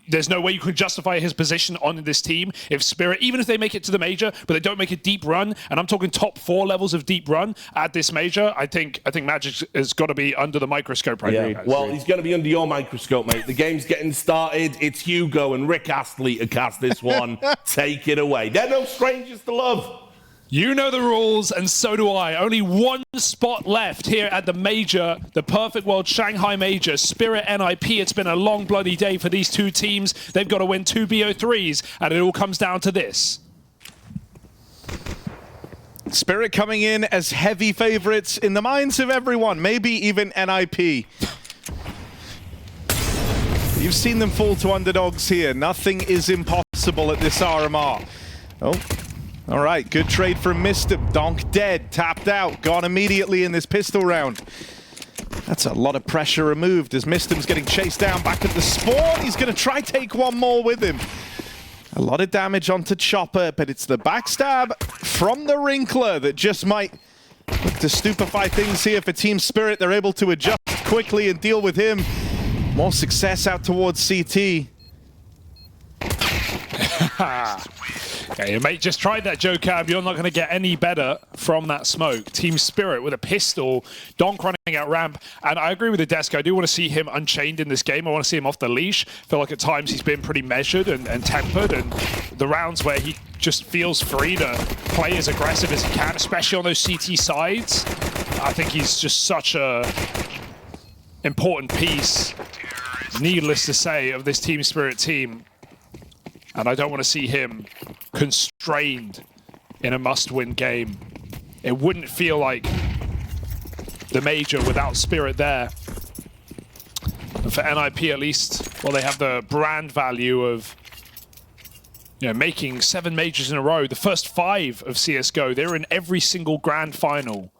there's no way you can justify his position on this team if Spirit, even if they make it to the major, but they don't make a deep run, and I'm talking top 4 levels of deep run at this major, I think Magic has got to be under the microscope right now. Well, he's going to be under your microscope, mate. The game's getting started. It's Hugo and Rick Astley to cast this one. Take it away. They're no strangers to love. You know the rules, and so do I. Only one spot left here at the major, the Perfect World Shanghai Major. Spirit NiP, it's been a long bloody day for these two teams. They've got to win 2 BO3s, and it all comes down to this. Spirit coming in as heavy favorites in the minds of everyone, maybe even NiP. You've seen them fall to underdogs here. Nothing is impossible at this RMR. Oh. All right, good trade from Mistem. Donk dead, tapped out, gone immediately in this pistol round. That's a lot of pressure removed as Mistem's getting chased down back at the spawn. He's going to try take one more with him. A lot of damage onto Chopper, but it's the backstab from the Wrinkler that just might look to stupefy things here for Team Spirit. They're able to adjust quickly and deal with him. More success out towards CT. Okay, your mate just tried that, Joe Cab. You're not going to get any better from that smoke. Team Spirit with a pistol, Donk running out ramp, and I agree with the desk. I do want to see him unchained in this game. I want to see him off the leash. I feel like at times he's been pretty measured and tempered, and the rounds where he just feels free to play as aggressive as he can, especially on those CT sides. I think he's just such a important piece, needless to say, of this Team Spirit team. And I don't want to see him constrained in a must-win game. It wouldn't feel like the major without Spirit there. And for NiP at least, well, they have the brand value of making 7 majors in a row. The first 5 of CSGO, they're in every single grand final.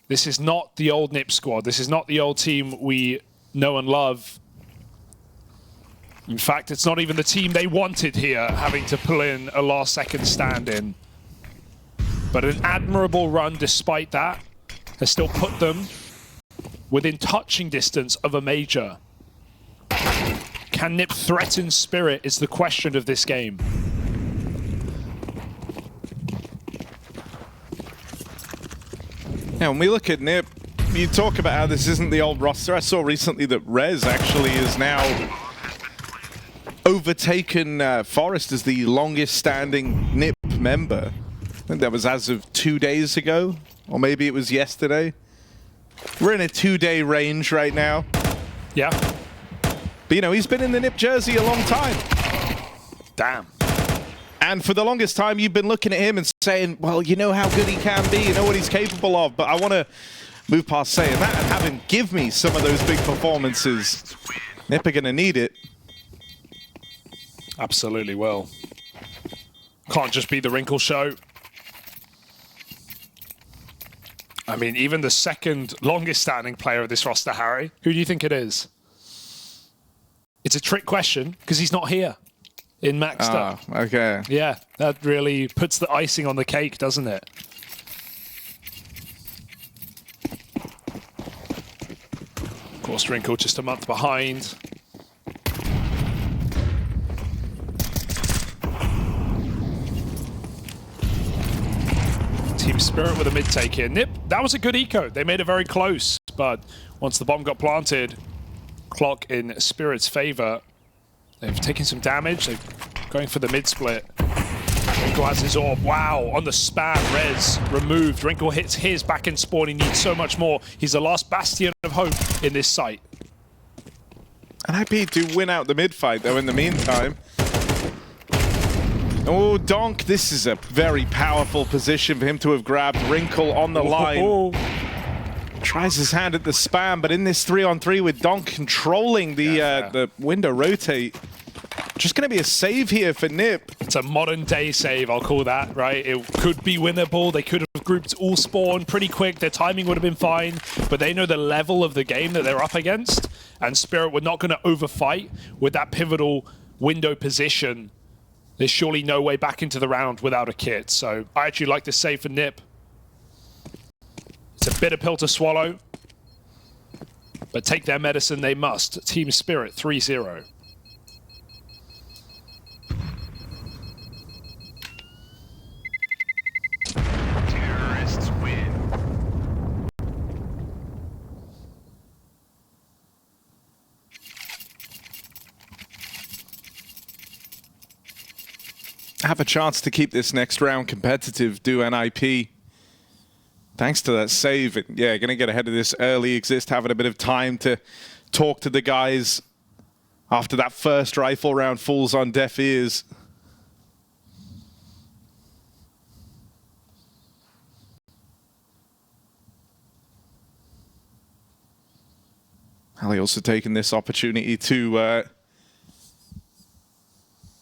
This is not the old NiP squad. This is not the old team we know and love. In fact, it's not even the team they wanted here, having to pull in a last-second stand-in. But an admirable run despite that has still put them within touching distance of a major. Can NiP threaten Spirit is the question of this game. Now, when we look at NiP, you talk about how this isn't the old roster. I saw recently that Rez actually is now overtaken Forest as the longest standing NiP member. I think that was as of 2 days ago, or maybe it was yesterday. We're in a 2-day range right now. Yeah. But he's been in the NiP jersey a long time. Damn. And for the longest time, you've been looking at him and saying, well, you know how good he can be, you know what he's capable of, but I want to move past saying that and have him give me some of those big performances. NiP are going to need it. Absolutely will. Can't just be the Wrinkle show. I mean, even the second longest standing player of this roster, Harry, who do you think it is? It's a trick question because he's not here in Maxter. Ah, okay. Yeah, that really puts the icing on the cake, doesn't it? Of course, Wrinkle just a month behind. Team Spirit with a mid-take here. NiP, that was a good eco. They made it very close, but once the bomb got planted, clock in Spirit's favor. They've taken some damage. They're going for the mid-split. Wrinkle has his orb. Wow, on the spam, Rez removed. Wrinkle hits his back in spawn. He needs so much more. He's the last bastion of hope in this site. And NiP do win out the mid-fight, though, in the meantime. Oh, Donk, this is a very powerful position for him to have grabbed Wrinkle on the line. Tries his hand at the spam, but in this 3-on-3 with Donk controlling the window rotate, just going to be a save here for NiP. It's a modern day save, I'll call that, right? It could be winnable. They could have grouped all spawn pretty quick. Their timing would have been fine, but they know the level of the game that they're up against, and Spirit were not going to overfight with that pivotal window position. There's surely no way back into the round without a kit. So I actually like this save for NiP. It's a bitter pill to swallow. But take their medicine they must. Team Spirit 3-0. Terrorists win. Have a chance to keep this next round competitive, do NiP. Thanks to that save, yeah, going to get ahead of this early. Exist having a bit of time to talk to the guys after that first rifle round falls on deaf ears. Ali also taking this opportunity to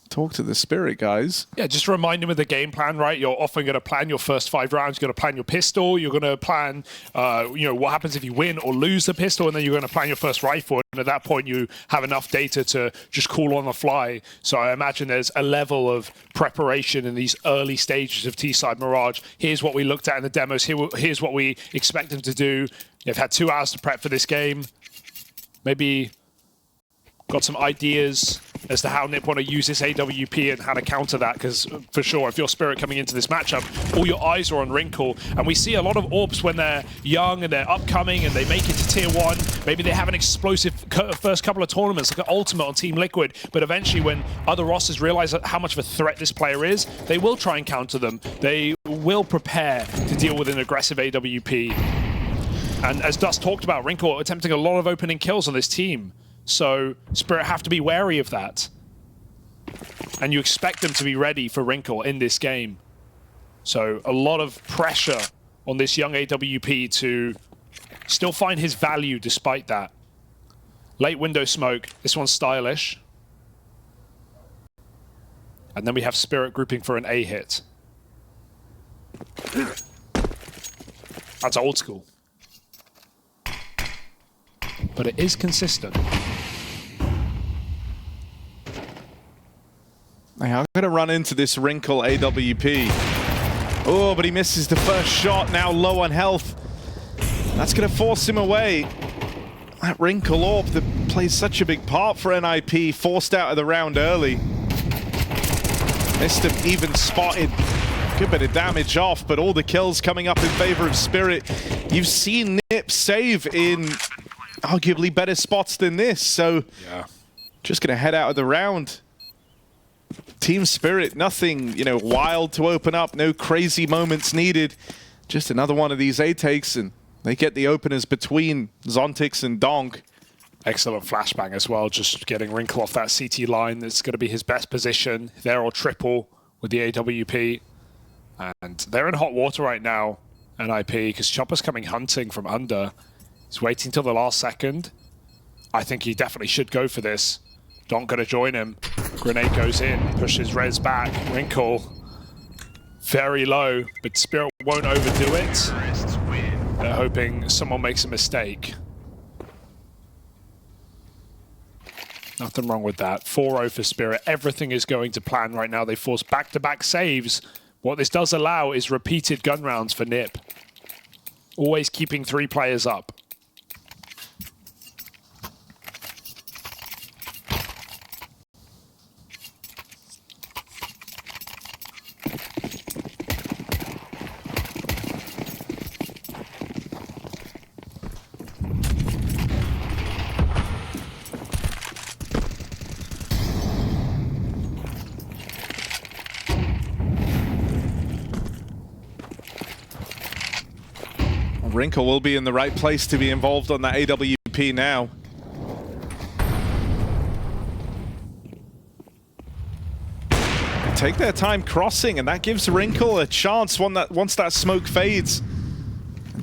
talk to the Spirit guys. Yeah, just remind them of the game plan, right? You're often going to plan your first 5 rounds. You're going to plan your pistol. You're going to plan, what happens if you win or lose the pistol, and then you're going to plan your first rifle. And at that point, you have enough data to just call on the fly. So I imagine there's a level of preparation in these early stages of T-side Mirage. Here's what we looked at in the demos. Here's what we expect them to do. They've had 2 hours to prep for this game. Maybe got some ideas as to how NiP want to use this AWP and how to counter that, because for sure, if you're Spirit coming into this matchup, all your eyes are on Wrinkle. And we see a lot of AWPs when they're young and they're upcoming and they make it to Tier 1. Maybe they have an explosive first couple of tournaments, like an Ultimate on Team Liquid, but eventually when other rosters realize how much of a threat this player is, they will try and counter them. They will prepare to deal with an aggressive AWP. And as Dust talked about, Wrinkle attempting a lot of opening kills on this team. So Spirit have to be wary of that. And you expect them to be ready for Wrinkle in this game. So a lot of pressure on this young AWP to still find his value despite that. Late window smoke. This one's stylish. And then we have Spirit grouping for an A hit. That's old school. But it is consistent. They are going to run into this Wrinkle AWP. Oh, but he misses the first shot, now low on health. That's going to force him away. That Wrinkle AWP that plays such a big part for NiP, forced out of the round early. Missed him, even spotted. Good bit of damage off, but all the kills coming up in favor of Spirit. You've seen NiP save in arguably better spots than this, so yeah, just going to head out of the round. Team Spirit, nothing, wild to open up, no crazy moments needed. Just another one of these A takes, and they get the openers between Zontix and Donk. Excellent flashbang as well, just getting Wrinkle off that CT line. That's going to be his best position there, or triple with the AWP. And they're in hot water right now, NiP, because Chopper's coming hunting from under. He's waiting till the last second. I think he definitely should go for this. Donk gonna join him. Grenade goes in, pushes Rez back. Wrinkle very low, but Spirit won't overdo it. They're hoping someone makes a mistake. Nothing wrong with that. 4-0 for Spirit. Everything is going to plan right now. They force back-to-back saves. What this does allow is repeated gun rounds for NiP. Always keeping 3 players up. Wrinkle will be in the right place to be involved on that AWP now. They take their time crossing, and that gives Wrinkle a chance once that smoke fades.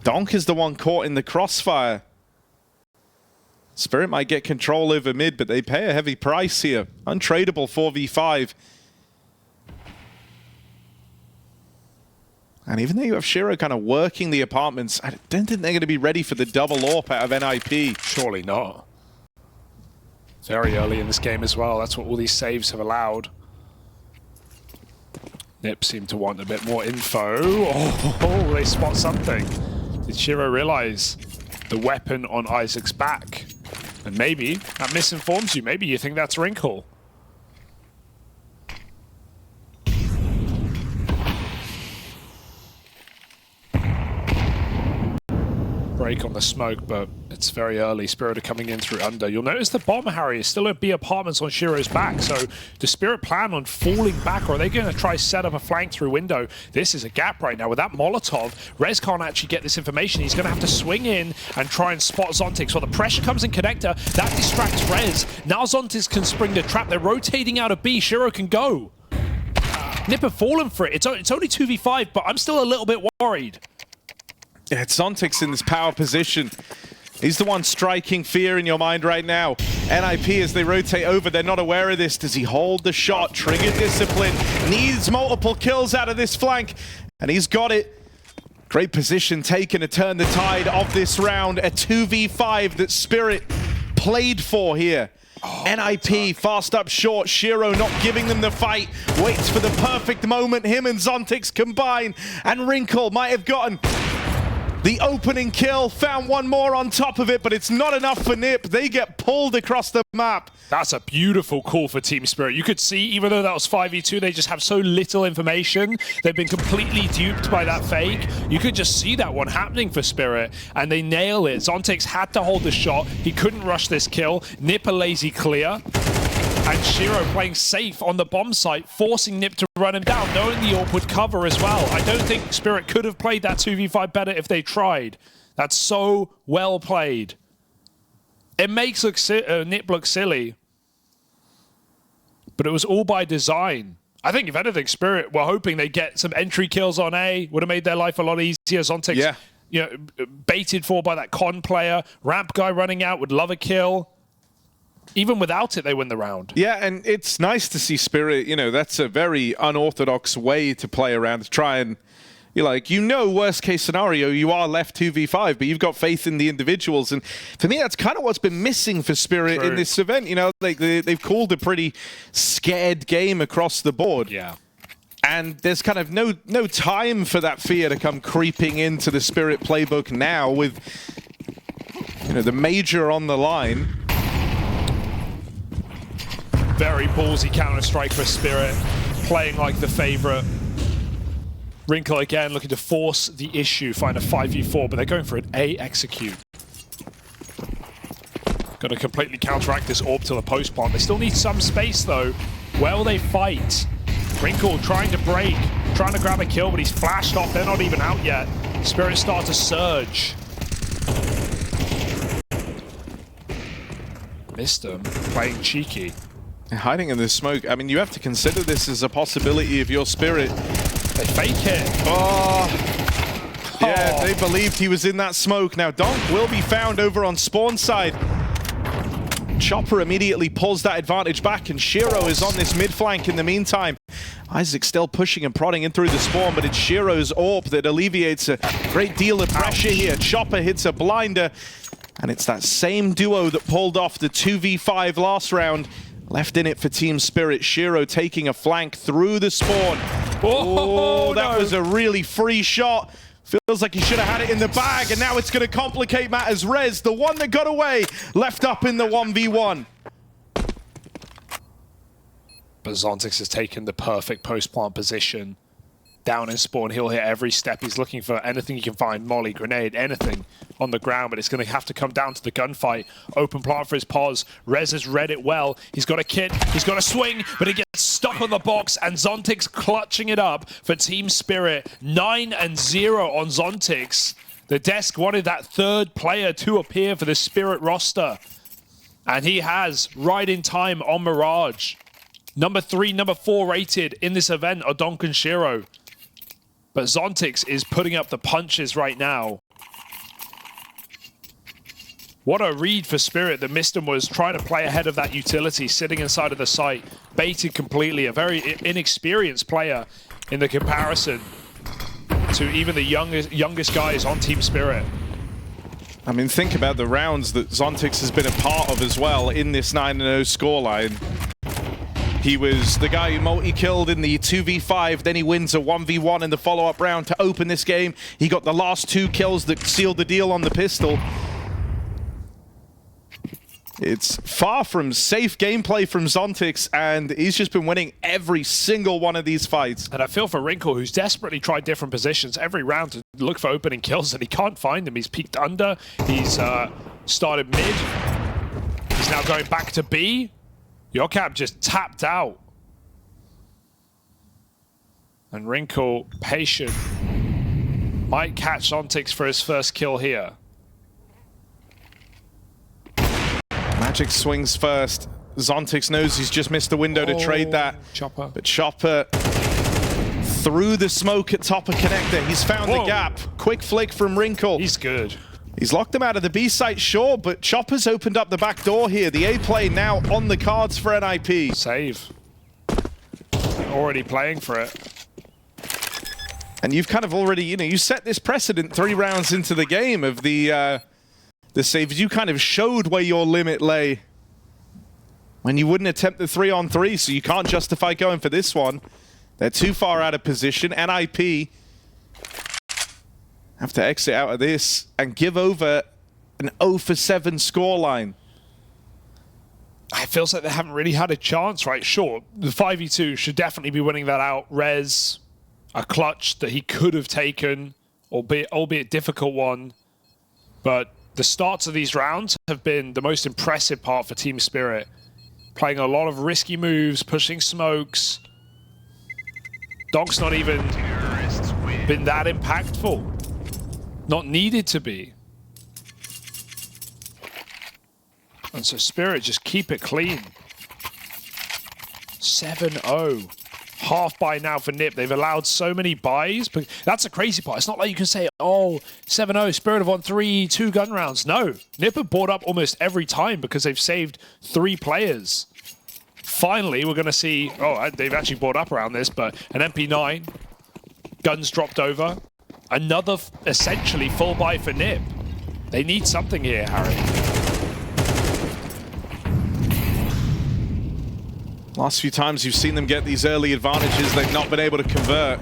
Donk is the one caught in the crossfire. Spirit might get control over mid, but they pay a heavy price here. Untradeable 4v5. And even though you have Shiro kind of working the apartments, I don't think they're going to be ready for the double AWP out of NiP. Surely not. Very early in this game as well. That's what all these saves have allowed. NiP seem to want a bit more info. Oh, they spot something. Did Shiro realize the weapon on Isaac's back. And maybe that misinforms you. Maybe you think that's Wrinkle. Break on the smoke, but it's very early. Spirit are coming in through under. You'll notice the bomb, Harry, is still at B apartments on Shiro's back. So does Spirit plan on falling back, or are they going to try set up a flank through window? This is a gap right now. With that Molotov, Rez can't actually get this information. He's going to have to swing in and try and spot Zontix. Well, the pressure comes in connector. That distracts Rez. Now Zontix can spring the trap. They're rotating out of B. Shiro can go. NiP have fallen for it. It's only 2v5, but I'm still a little bit worried. Yeah, it's Zontix in this power position. He's the one striking fear in your mind right now. NiP, as they rotate over, they're not aware of this. Does he hold the shot? Trigger discipline. Needs multiple kills out of this flank. And he's got it. Great position taken to turn the tide of this round. A 2v5 that Spirit played for here. NiP fast up short. Shiro not giving them the fight. Waits for the perfect moment. Him and Zontix combine. And Wrinkle might have gotten the opening kill, found one more on top of it, but it's not enough for NiP. They get pulled across the map. That's a beautiful call for Team Spirit. You could see, even though that was 5v2, they just have so little information. They've been completely duped by that fake. You could just see that one happening for Spirit, and they nail it. Zontix had to hold the shot. He couldn't rush this kill. NiP a lazy clear. And Shiro playing safe on the bomb site, forcing NiP to run him down, knowing the AWP would cover as well. I don't think Spirit could have played that 2v5 better if they tried. That's so well played. It makes NiP look silly, but it was all by design. I think, if anything, Spirit were hoping they'd get some entry kills on A, would have made their life a lot easier. Zontix, you know, baited for by that con player. Ramp guy running out would love a kill. Even without it, they win the round. Yeah, and it's nice to see Spirit. You know, that's a very unorthodox way to play around, to try and, you're like, you know, worst case scenario, you are left 2v5, but you've got faith in the individuals. And for me, that's kind of what's been missing for Spirit in this event. You know, like they've called a pretty scared game across the board. Yeah. And there's kind of no time for that fear to come creeping into the Spirit playbook now with, you know, the Major on the line. Very ballsy counter-strike for Spirit, playing like the favorite. Wrinkle again looking to force the issue, find a 5v4, but they're going for an A execute. Got to completely counteract this AWP to the post plant. They still need some space though. Where will they fight? Wrinkle trying to break, trying to grab a kill, but he's flashed off. They're not even out yet. Spirit start to surge. Missed him, playing cheeky. Hiding in the smoke. I mean, you have to consider this as a possibility of your Spirit. They fake it. Oh. Yeah, they believed he was in that smoke. Now, Donk will be found over on spawn side. Chopper immediately pulls that advantage back, and Shiro is on this mid flank in the meantime. Isaac still pushing and prodding in through the spawn, but it's Shiro's AWP that alleviates a great deal of pressure here. Chopper hits a blinder, and it's that same duo that pulled off the 2v5 last round. Left in it for Team Spirit. Shiro taking a flank through the spawn. Oh, that was a really free shot. Feels like he should have had it in the bag, and now it's going to complicate matters. Rez, the one that got away, left up in the 1v1. But Zontix has taken the perfect post-plant position. Down in spawn, he'll hit every step. He's looking for anything he can find, molly, grenade, anything on the ground, but it's going to have to come down to the gunfight. Open plant for his pause. Rez has read it well. He's got a kit, he's got a swing, but he gets stuck on the box, and Zontix clutching it up for Team Spirit. 9-0 on Zontix. The desk wanted that third player to appear for the Spirit roster, and he has, right in time on Mirage. Number 3, number 4 rated in this event are Donk and Shiro. But Zontix is putting up the punches right now. What a read for Spirit that missed him, was trying to play ahead of that utility, sitting inside of the site, baited completely. A very inexperienced player in the comparison to even the youngest guys on Team Spirit. I mean, think about the rounds that Zontix has been a part of as well in this 9-0 scoreline. He was the guy who multi-killed in the 2v5, then he wins a 1v1 in the follow-up round to open this game. He got the last 2 kills that sealed the deal on the pistol. It's far from safe gameplay from Zontix, and he's just been winning every single one of these fights. And I feel for Wrinkle, who's desperately tried different positions every round to look for opening kills, and he can't find them. He's peeked under, he's started mid, he's now going back to B. Yocab just tapped out. And Wrinkle, patient, might catch Zontix for his first kill here. Magic swings first. Zontix knows he's just missed the window to trade that. Chopper. But Chopper through the smoke at top of connector. He's found the gap. Quick flick from Wrinkle. He's good. He's locked him out of the B site, sure, but Chopper's opened up the back door here. The A play now on the cards for NiP. Save. Already playing for it. And you've kind of already, you set this precedent 3 rounds into the game of the saves. You kind of showed where your limit lay when you wouldn't attempt the 3-on-3, so you can't justify going for this one. They're too far out of position. NiP have to exit out of this and give over an 0-for-7 scoreline. It feels like they haven't really had a chance, right? Sure, the 5v2 should definitely be winning that out. Rez, a clutch that he could have taken, albeit difficult one. But the starts of these rounds have been the most impressive part for Team Spirit. Playing a lot of risky moves, pushing smokes. Donk's not even been that impactful. Not needed to be. And so Spirit just keep it clean. 7-0. Half buy now for NiP. They've allowed so many buys, but that's the crazy part. It's not like you can say, oh, 7-0, Spirit have won 2 gun rounds. No, NiP have bought up almost every time because they've saved 3 players. Finally, we're going to see, they've actually bought up around this, but an MP9, guns dropped over. Another, essentially, full buy for NiP. They need something here, Harry. Last few times you've seen them get these early advantages, they've not been able to convert.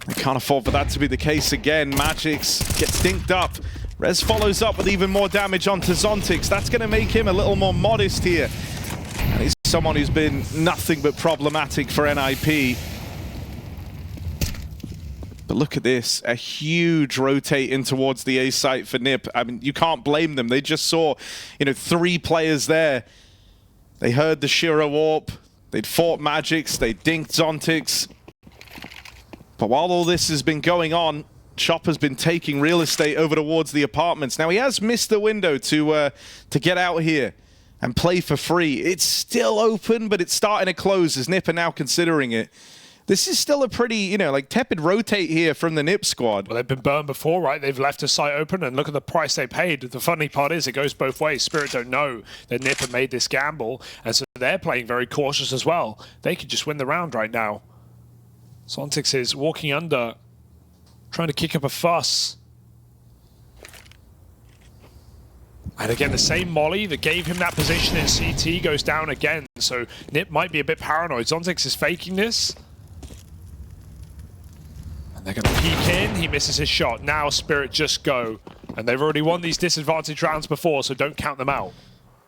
They can't afford for that to be the case again. Magix gets dinked up. Rez follows up with even more damage onto Zontix. That's going to make him a little more modest here. And he's someone who's been nothing but problematic for NiP. But look at this, a huge rotate in towards the A site for NiP. I mean, you can't blame them. They just saw, 3 players there. They heard the Shiro AWP, they'd fought Magix, they dinked Zontix. But while all this has been going on, Chopper's been taking real estate over towards the apartments. Now he has missed the window to get out here and play for free. It's still open, but it's starting to close as NiP are now considering it. This is still a pretty, tepid rotate here from the NiP squad. Well, they've been burned before, right? They've left a site open, and look at the price they paid. The funny part is it goes both ways. Spirit don't know that NiP have made this gamble, and so they're playing very cautious as well. They could just win the round right now. Zontix is walking under, trying to kick up a fuss. And again, the same molly that gave him that position in CT goes down again, so NiP might be a bit paranoid. Zontix is faking this. They're going to peek in, he misses his shot. Now Spirit just go. And they've already won these disadvantage rounds before, so don't count them out.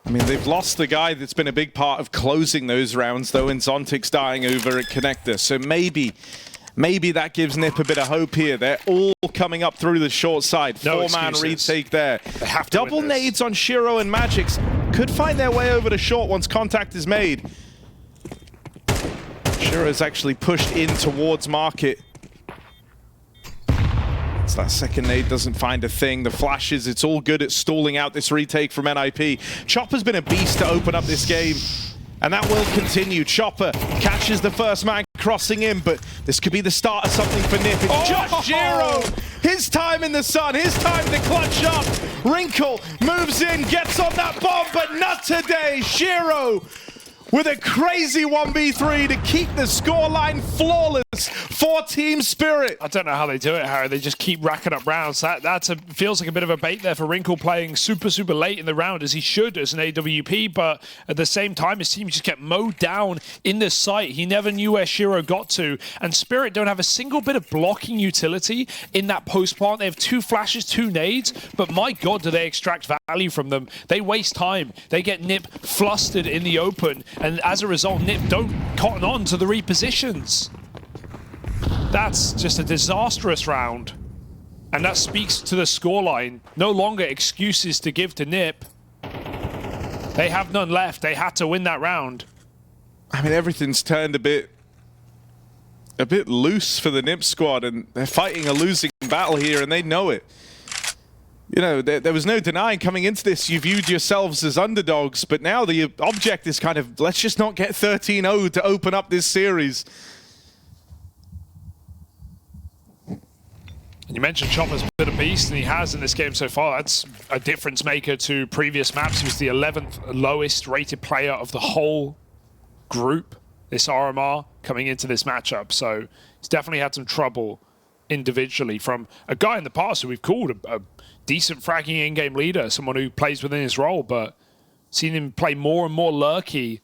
I mean, they've lost the guy that's been a big part of closing those rounds, though, in Zontix dying over at connector. So maybe that gives NiP a bit of hope here. They're all coming up through the short side. No 4-man excuses. retake there. They have to Double win this. nades on Shiro and Magix. Could find their way over to short once contact is made. Shiro's actually pushed in towards market. So that second nade doesn't find a thing. The flashes, it's all good at stalling out this retake from NiP. Chopper's been a beast to open up this game, and that will continue. Chopper catches the first man crossing in, but this could be the start of something for NiP. It's just Shiro! His time in the sun, his time to clutch up. Wrinkle moves in, gets on that bomb, but not today. Shiro with a crazy 1v3 to keep the scoreline flawless for Team Spirit. I don't know how they do it, Harry. They just keep racking up rounds. That feels like a bit of a bait there for Wrinkle, playing super late in the round, as he should as an AWP, but at the same time, his team just kept mowed down in the site. He never knew where Shiro got to, and Spirit don't have a single bit of blocking utility in that post plant. They have 2 flashes, 2 nades, but my God, do they extract value. value from them. They waste time. They get NiP flustered in the open, and as a result, NiP don't cotton on to the repositions. That's just a disastrous round. And that speaks to the scoreline. No longer excuses to give to NiP. They have none left. They had to win that round. I mean, everything's turned a bit loose for the NiP squad, and they're fighting a losing battle here, and they know it. You know, there was no denying coming into this, you viewed yourselves as underdogs, but now the object is kind of, let's just not get 13-0 to open up this series. And you mentioned Chopper's been a beast, and he has in this game so far. That's a difference maker to previous maps. He was the 11th lowest rated player of the whole group, this RMR, coming into this matchup. So he's definitely had some trouble individually from a guy in the past who we've called a decent fragging in-game leader, someone who plays within his role, but seen him play more and more lurky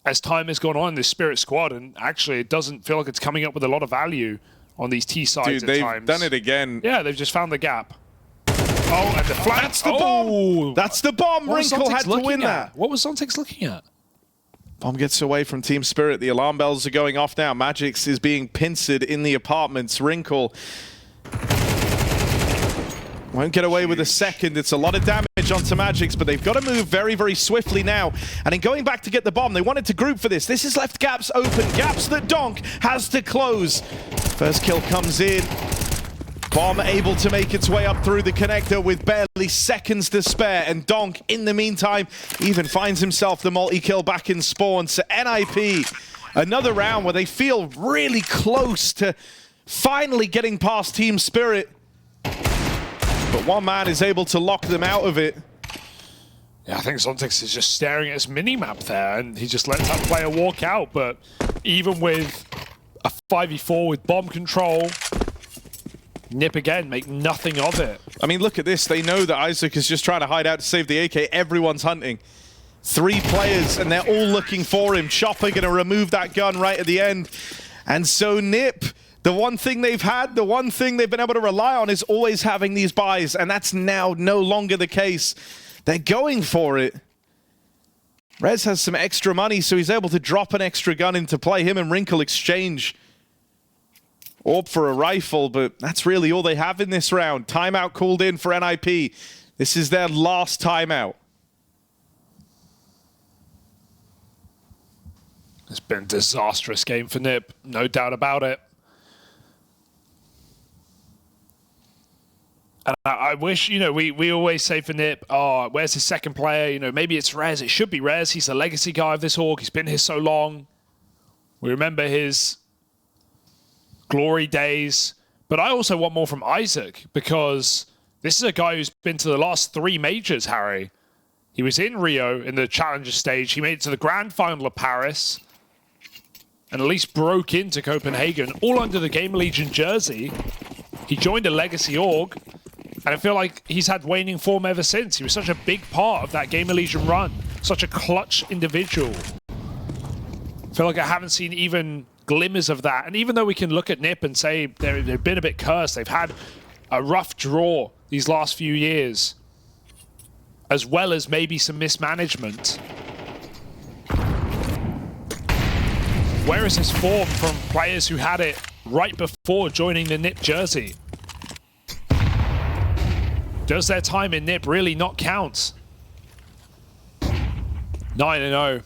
as time has gone on in this Spirit squad, and actually it doesn't feel like it's coming up with a lot of value on these T sides at times. They've done it again. Yeah, they've just found the gap. Oh, and the flat. That's the bomb! That's the bomb! Wrinkle had to win that. What was Zontex looking at? Bomb gets away from Team Spirit. The alarm bells are going off now. Magix is being pincered in the apartments. Wrinkle won't get away with a second. It's a lot of damage onto Magix, but they've got to move very, very swiftly now. And in going back to get the bomb, they wanted to group for this. This has left gaps open, gaps that Donk has to close. First kill comes in. Bomb able to make its way up through the connector with barely seconds to spare, and Donk, in the meantime, even finds himself the multi-kill back in spawn. So NiP, another round where they feel really close to finally getting past Team Spirit. But one man is able to lock them out of it. Yeah, I think Zontex is just staring at his mini-map there, and he just lets that player walk out. But even with a 5v4 with bomb control, NiP again make nothing of it. I mean, look at this. They know that Isaac is just trying to hide out to save the AK. Everyone's hunting. 3 players, and they're all looking for him. Chopper going to remove that gun right at the end. And so NiP, the one thing they've had, the one thing they've been able to rely on is always having these buys, and that's now no longer the case. They're going for it. Rez has some extra money, so he's able to drop an extra gun into play. Him and Wrinkle exchange Orb for a rifle, but that's really all they have in this round. Timeout called in for NiP. This is their last timeout. It's been a disastrous game for NiP, no doubt about it. And I wish, you know, we always say for NiP, oh, where's his second player? You know, maybe it's Rez. It should be Rez. He's the legacy guy of this org. He's been here so long. We remember his glory days. But I also want more from Isaac, because this is a guy who's been to the last 3 majors, Harry. He was in Rio in the Challenger stage. He made it to the grand final of Paris and at least broke into Copenhagen, all under the Gamer Legion jersey. He joined a legacy org, and I feel like he's had waning form ever since. He was such a big part of that Gamer Legion run, such a clutch individual. I feel like I haven't seen even glimmers of that. And even though we can look at NiP and say they've been a bit cursed, they've had a rough draw these last few years, as well as maybe some mismanagement. Where is this form from players who had it right before joining the NiP jersey? Does their time in NiP really not count? 9-0.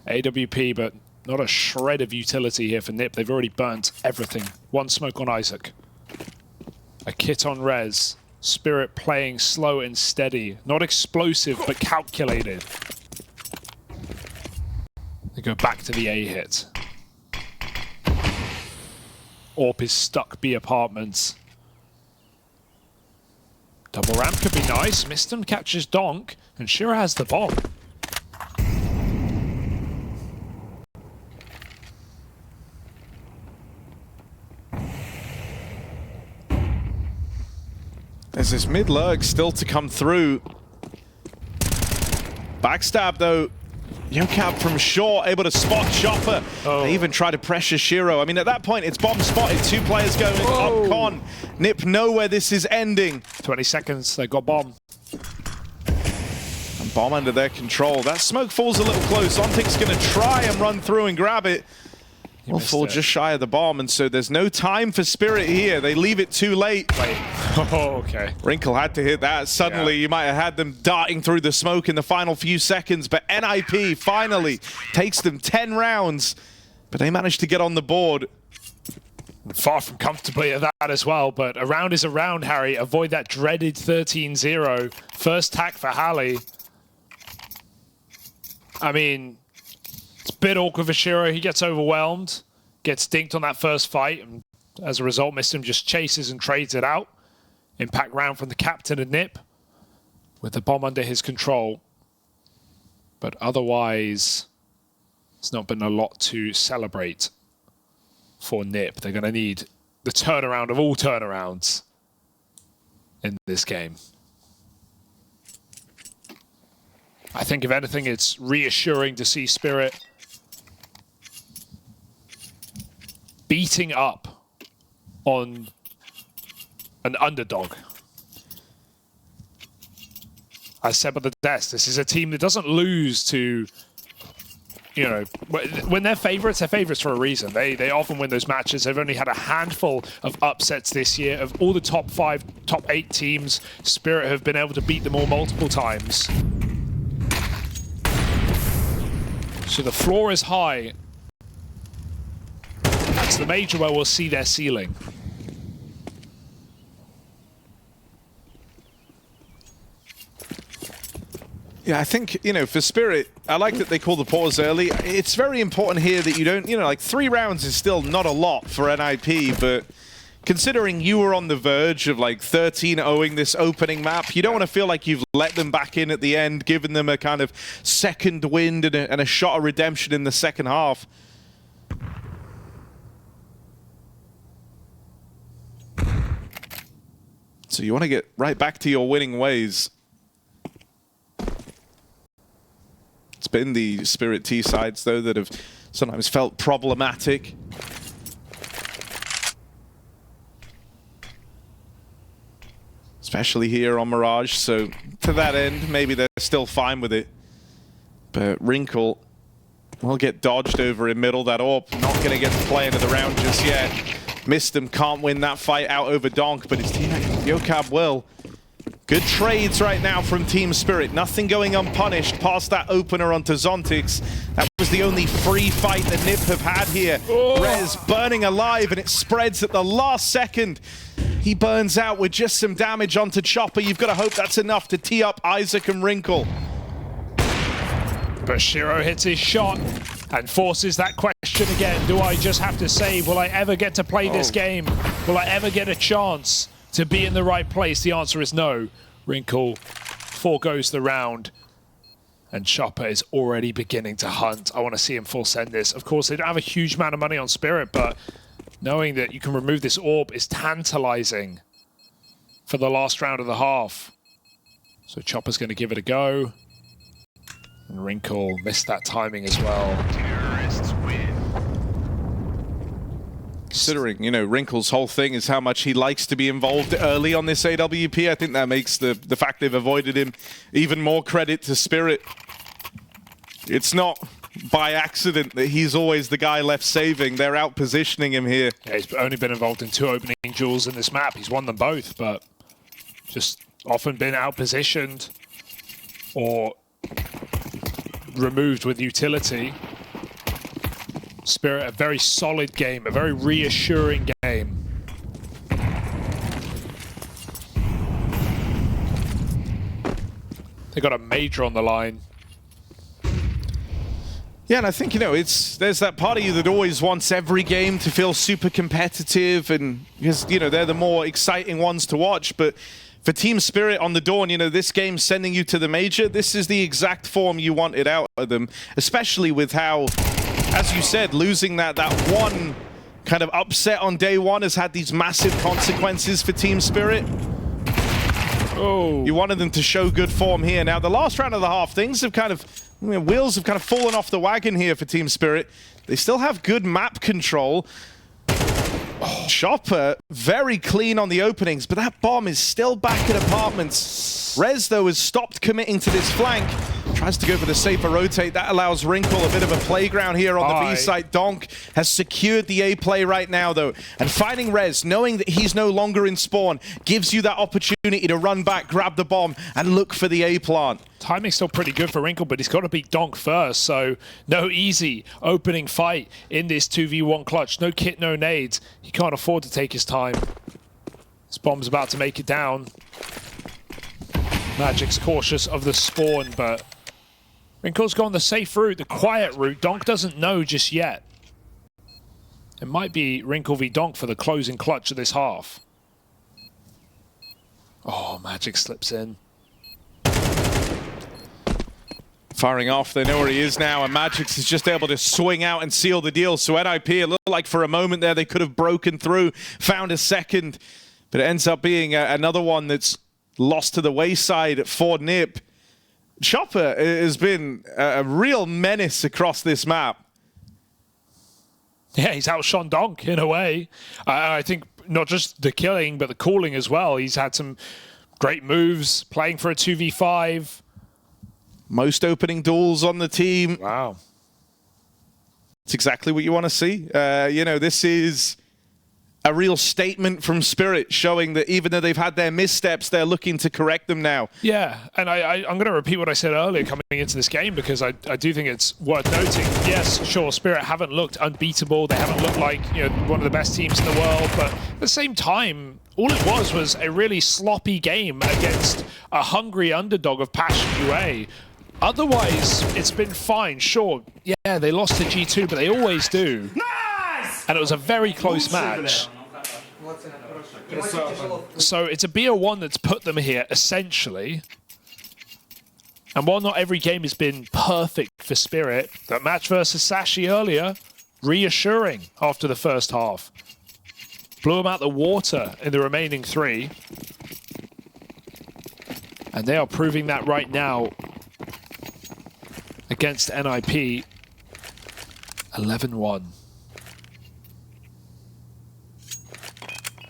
AWP, but not a shred of utility here for NiP. They've already burnt everything. 1 smoke on Isaac. A kit on Rez. Spirit playing slow and steady. Not explosive, but calculated. They go back to the A hit. Orp is stuck B apartments. Double ramp could be nice. Miston catches Donk, and Shira has the bomb. There's this mid-lurg still to come through. Backstab, though. Yocab from short, able to spot Chopper. They even try to pressure Shiro. I mean, at that point, it's bomb spotted. 2 players going up con. NiP know where this is ending. 20 seconds, they got bomb. And bomb under their control. That smoke falls a little close. Zontic's going to try and run through and grab it. Will fall just shy of the bomb, and so there's no time for Spirit here. They leave it too late. Wait. Oh, okay. Wrinkle had to hit that. Suddenly, you might have had them darting through the smoke in the final few seconds, but NiP finally takes them 10 rounds, but they managed to get on the board. Far from comfortably at that as well, but a round is a round, Harry. Avoid that dreaded 13-0. First tack for Halley. I mean, it's a bit awkward for Shiro. He gets overwhelmed, gets dinked on that first fight, and as a result, Mistim just chases and trades it out. Impact round from the captain of NiP with the bomb under his control. But otherwise, it's not been a lot to celebrate for NiP. They're going to need the turnaround of all turnarounds in this game. I think, if anything, it's reassuring to see Spirit beating up on an underdog. I said by the desk, this is a team that doesn't lose to, you know, when they're favorites for a reason. They often win those matches. They've only had a handful of upsets this year. Of all the top 5, top 8 teams, Spirit have been able to beat them all multiple times. So the floor is high. It's the major where we'll see their ceiling. Yeah, I think, you know, for Spirit, I like that they call the pause early. It's very important here that you don't, you know, like 3 rounds is still not a lot for NiP, but considering you were on the verge of like 13-0ing this opening map, you don't want to feel like you've let them back in at the end, given them a kind of second wind and a shot of redemption in the second half. So you want to get right back to your winning ways. It's been the Spirit T sides, though, that have sometimes felt problematic. Especially here on Mirage, so to that end, maybe they're still fine with it. But Wrinkle will get dodged over in middle. That AWP not going to get to play into the round just yet. Mistim can't win that fight out over Donk, but his teammate Yocab will. Good trades right now from Team Spirit. Nothing going unpunished past that opener onto Zontix. That was the only free fight that NiP have had here. Rez burning alive, and it spreads at the last second. He burns out with just some damage onto Chopper. You've got to hope that's enough to tee up Isaac and Wrinkle. But Shiro hits his shot and forces that question again. Do I just have to save? Will I ever get to play this game? Will I ever get a chance to be in the right place? The answer is no. Wrinkle foregoes the round, and Chopper is already beginning to hunt. I want to see him full send this. Of course, they don't have a huge amount of money on Spirit, but knowing that you can remove this orb is tantalizing for the last round of the half. So Chopper's going to give it a go. And Wrinkle missed that timing as well. Terrorists win. Considering, you know, Wrinkle's whole thing is how much he likes to be involved early on this AWP, I think that makes the fact they've avoided him even more credit to Spirit. It's not by accident that he's always the guy left saving. They're out positioning him here. Yeah, he's only been involved in 2 opening duels in this map. He's won them both, but just often been out positioned or removed with utility. Spirit, a very solid game, a very reassuring game. They got a major on the line. Yeah, and I think, you know, there's that part of you that always wants every game to feel super competitive, and because, you know, they're the more exciting ones to watch. But for Team Spirit on the Dawn, you know, this game's sending you to the major. This is the exact form you wanted out of them, especially with how, as you said, losing that one kind of upset on day one has had these massive consequences for Team Spirit. Oh. You wanted them to show good form here. Now, the last round of the half, things have kind of, wheels have kind of fallen off the wagon here for Team Spirit. They still have good map control. Chopper, very clean on the openings, but that bomb is still back at apartments. Rez, though, has stopped committing to this flank. Tries to go for the safer rotate. That allows Wrinkle a bit of a playground here on the B side. Donk has secured the A play right now, though. And finding Rez, knowing that he's no longer in spawn, gives you that opportunity to run back, grab the bomb, and look for the A plant. Timing's still pretty good for Wrinkle, but he's got to beat Donk first, so no easy opening fight in this 2v1 clutch. No kit, no nades. He can't afford to take his time. This bomb's about to make it down. Magic's cautious of the spawn, but Wrinkle's gone the safe route, the quiet route. Donk doesn't know just yet. It might be Wrinkle v Donk for the closing clutch of this half. Oh, Magic slips in. Firing off, they know where he is now, and Magix is just able to swing out and seal the deal. So NiP, it looked like for a moment there they could have broken through, found a second, but it ends up being another one that's lost to the wayside for NiP. Chopper has been a real menace across this map. Yeah, he's outshone Donk in a way. I think not just the killing, but the calling as well. He's had some great moves, playing for a 2v5. Most opening duels on the team. Wow. It's exactly what you want to see. You know, this is a real statement from Spirit, showing that even though they've had their missteps, they're looking to correct them now. Yeah, and I'm going to repeat what I said earlier coming into this game, because I do think it's worth noting. Yes, sure, Spirit haven't looked unbeatable. They haven't looked like, you know, one of the best teams in the world, but at the same time, all it was a really sloppy game against a hungry underdog of Passion UA. Otherwise, it's been fine. Sure, yeah, they lost to G2, but they always do. Nice! And it was a very close match. So it's a BO1 that's put them here, essentially. And while not every game has been perfect for Spirit, that match versus Sashi earlier, reassuring after the first half. Blew them out the water in the remaining 3. And they are proving that right now against NiP. 11-1.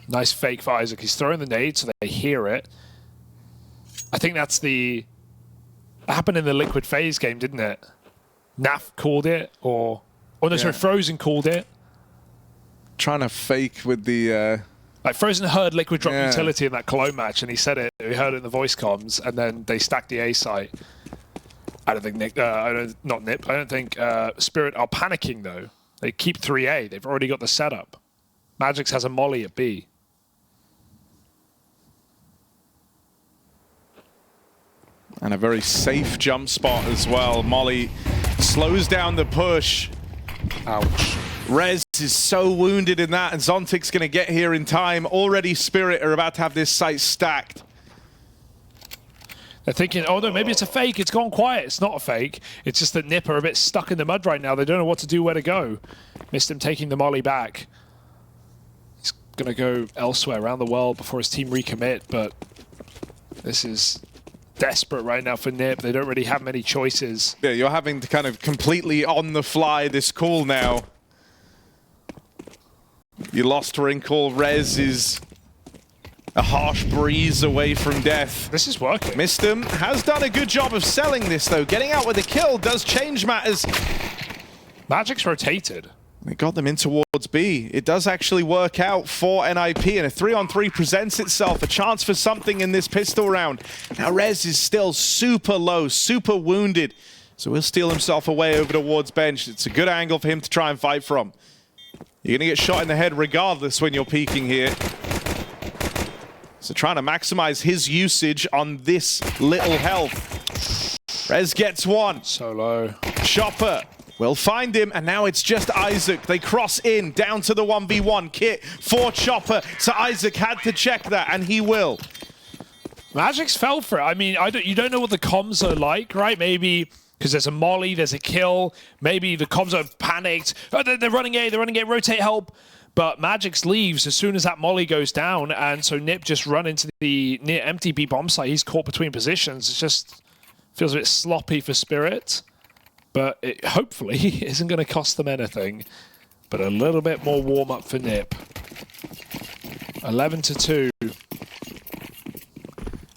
Nice fake for Isaac. He's throwing the nade so they hear it. I think that's that happened in the Liquid FaZe game, didn't it? Naf called it, or no, sorry, Frozen called it. Trying to fake with the... Like, Frozen heard Liquid drop utility in that Cologne match, and he said it. We heard it in the voice comms, and then they stacked the A site. I don't think NiP. I don't think Spirit are panicking though. They keep 3A. They've already got the setup. Magix has a molly at B. And a very safe jump spot as well. Molly slows down the push. Ouch. Rez is so wounded in that, and Zontic's going to get here in time. Already Spirit are about to have this site stacked. They're thinking, oh no, maybe it's a fake. It's gone quiet. It's not a fake. It's just that NiP are a bit stuck in the mud right now. They don't know what to do, where to go. Missed him taking the molly back. He's going to go elsewhere around the world before his team recommit, but this is desperate right now for NiP. They don't really have many choices. Yeah, you're having to kind of completely on the fly this call now. You lost Wrinkle. Rez is a harsh breeze away from death. This is working. Missed him. Has done a good job of selling this, though. Getting out with a kill does change matters. Magic's rotated. It got them in towards B. It does actually work out for NiP, and a 3-on-3 presents itself. A chance for something in this pistol round. Now Rez is still super low, super wounded. So he'll steal himself away over towards bench. It's a good angle for him to try and fight from. You're going to get shot in the head regardless when you're peeking here. So trying to maximize his usage on this little health. Rez gets one. So low. Chopper will find him, and now it's just Isaac. They cross in, down to the 1v1 kit for Chopper. So Isaac had to check that, and he will. Magic's fell for it. I mean, you don't know what the comms are like, right? Maybe because there's a molly, there's a kill. Maybe the comms are panicked. Oh, they're running A, rotate help. But Magix leaves as soon as that molly goes down, and so NiP just run into the near empty B bomb site. He's caught between positions. It just feels a bit sloppy for Spirit, but it hopefully isn't going to cost them anything. But a little bit more warm up for NiP. 11-2.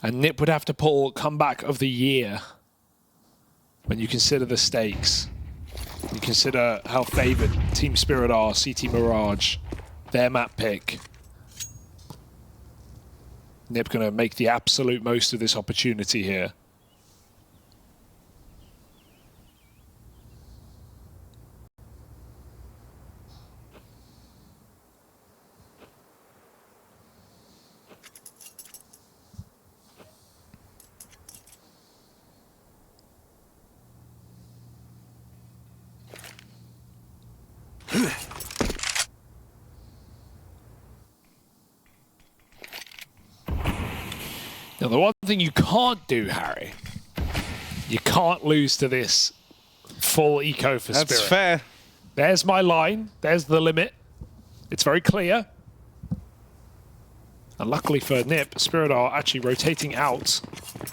And NiP would have to pull comeback of the year when you consider the stakes. You consider how favored Team Spirit are, CT Mirage, their map pick. NiP going to make the absolute most of this opportunity here. Now, the one thing you can't do, Harry, you can't lose to this full eco for Spirit. That's fair. There's my line. There's the limit. It's very clear. And luckily for NiP, Spirit are actually rotating out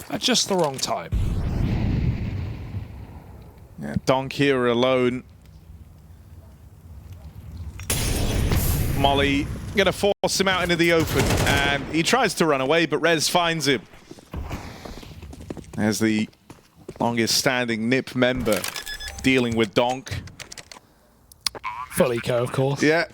at just the wrong time. Yeah, Donk here alone. Molly gonna force him out into the open, and he tries to run away, but Rez finds him. As the longest standing NiP member dealing with Donk. Full eco, of course. Yeah.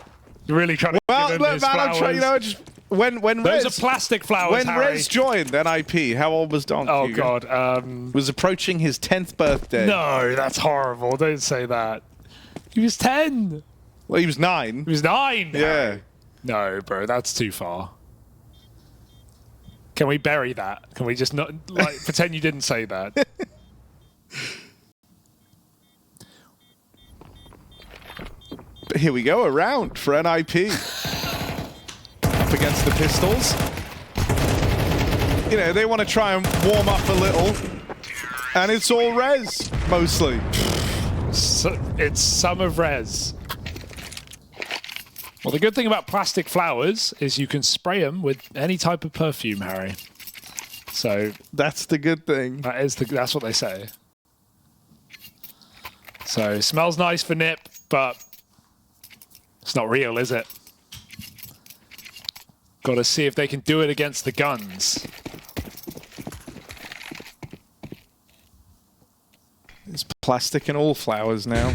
You're really trying to Well, give him look, his man, I'm flowers. trying, you know, just when Those Rez, are plastic flowers, when Harry. Rez joined NiP, how old was Donk? Oh, Hugo? God. Was approaching his 10th birthday. No, that's horrible. Don't say that. He was 10. Well, he was 9. He was 9. Yeah. No, bro, that's too far. Can we bury that? Can we just not like pretend you didn't say that? But here we go, a round for NiP. Up against the Pistols. You know, they want to try and warm up a little. And it's all Rez, mostly. So, it's some of Rez. Well, the good thing about plastic flowers is you can spray them with any type of perfume, Harry. So That's the good thing. that's what they say. So it smells nice for NiP, but it's not real, is it? Got to see if they can do it against the guns. It's plastic in all flowers now.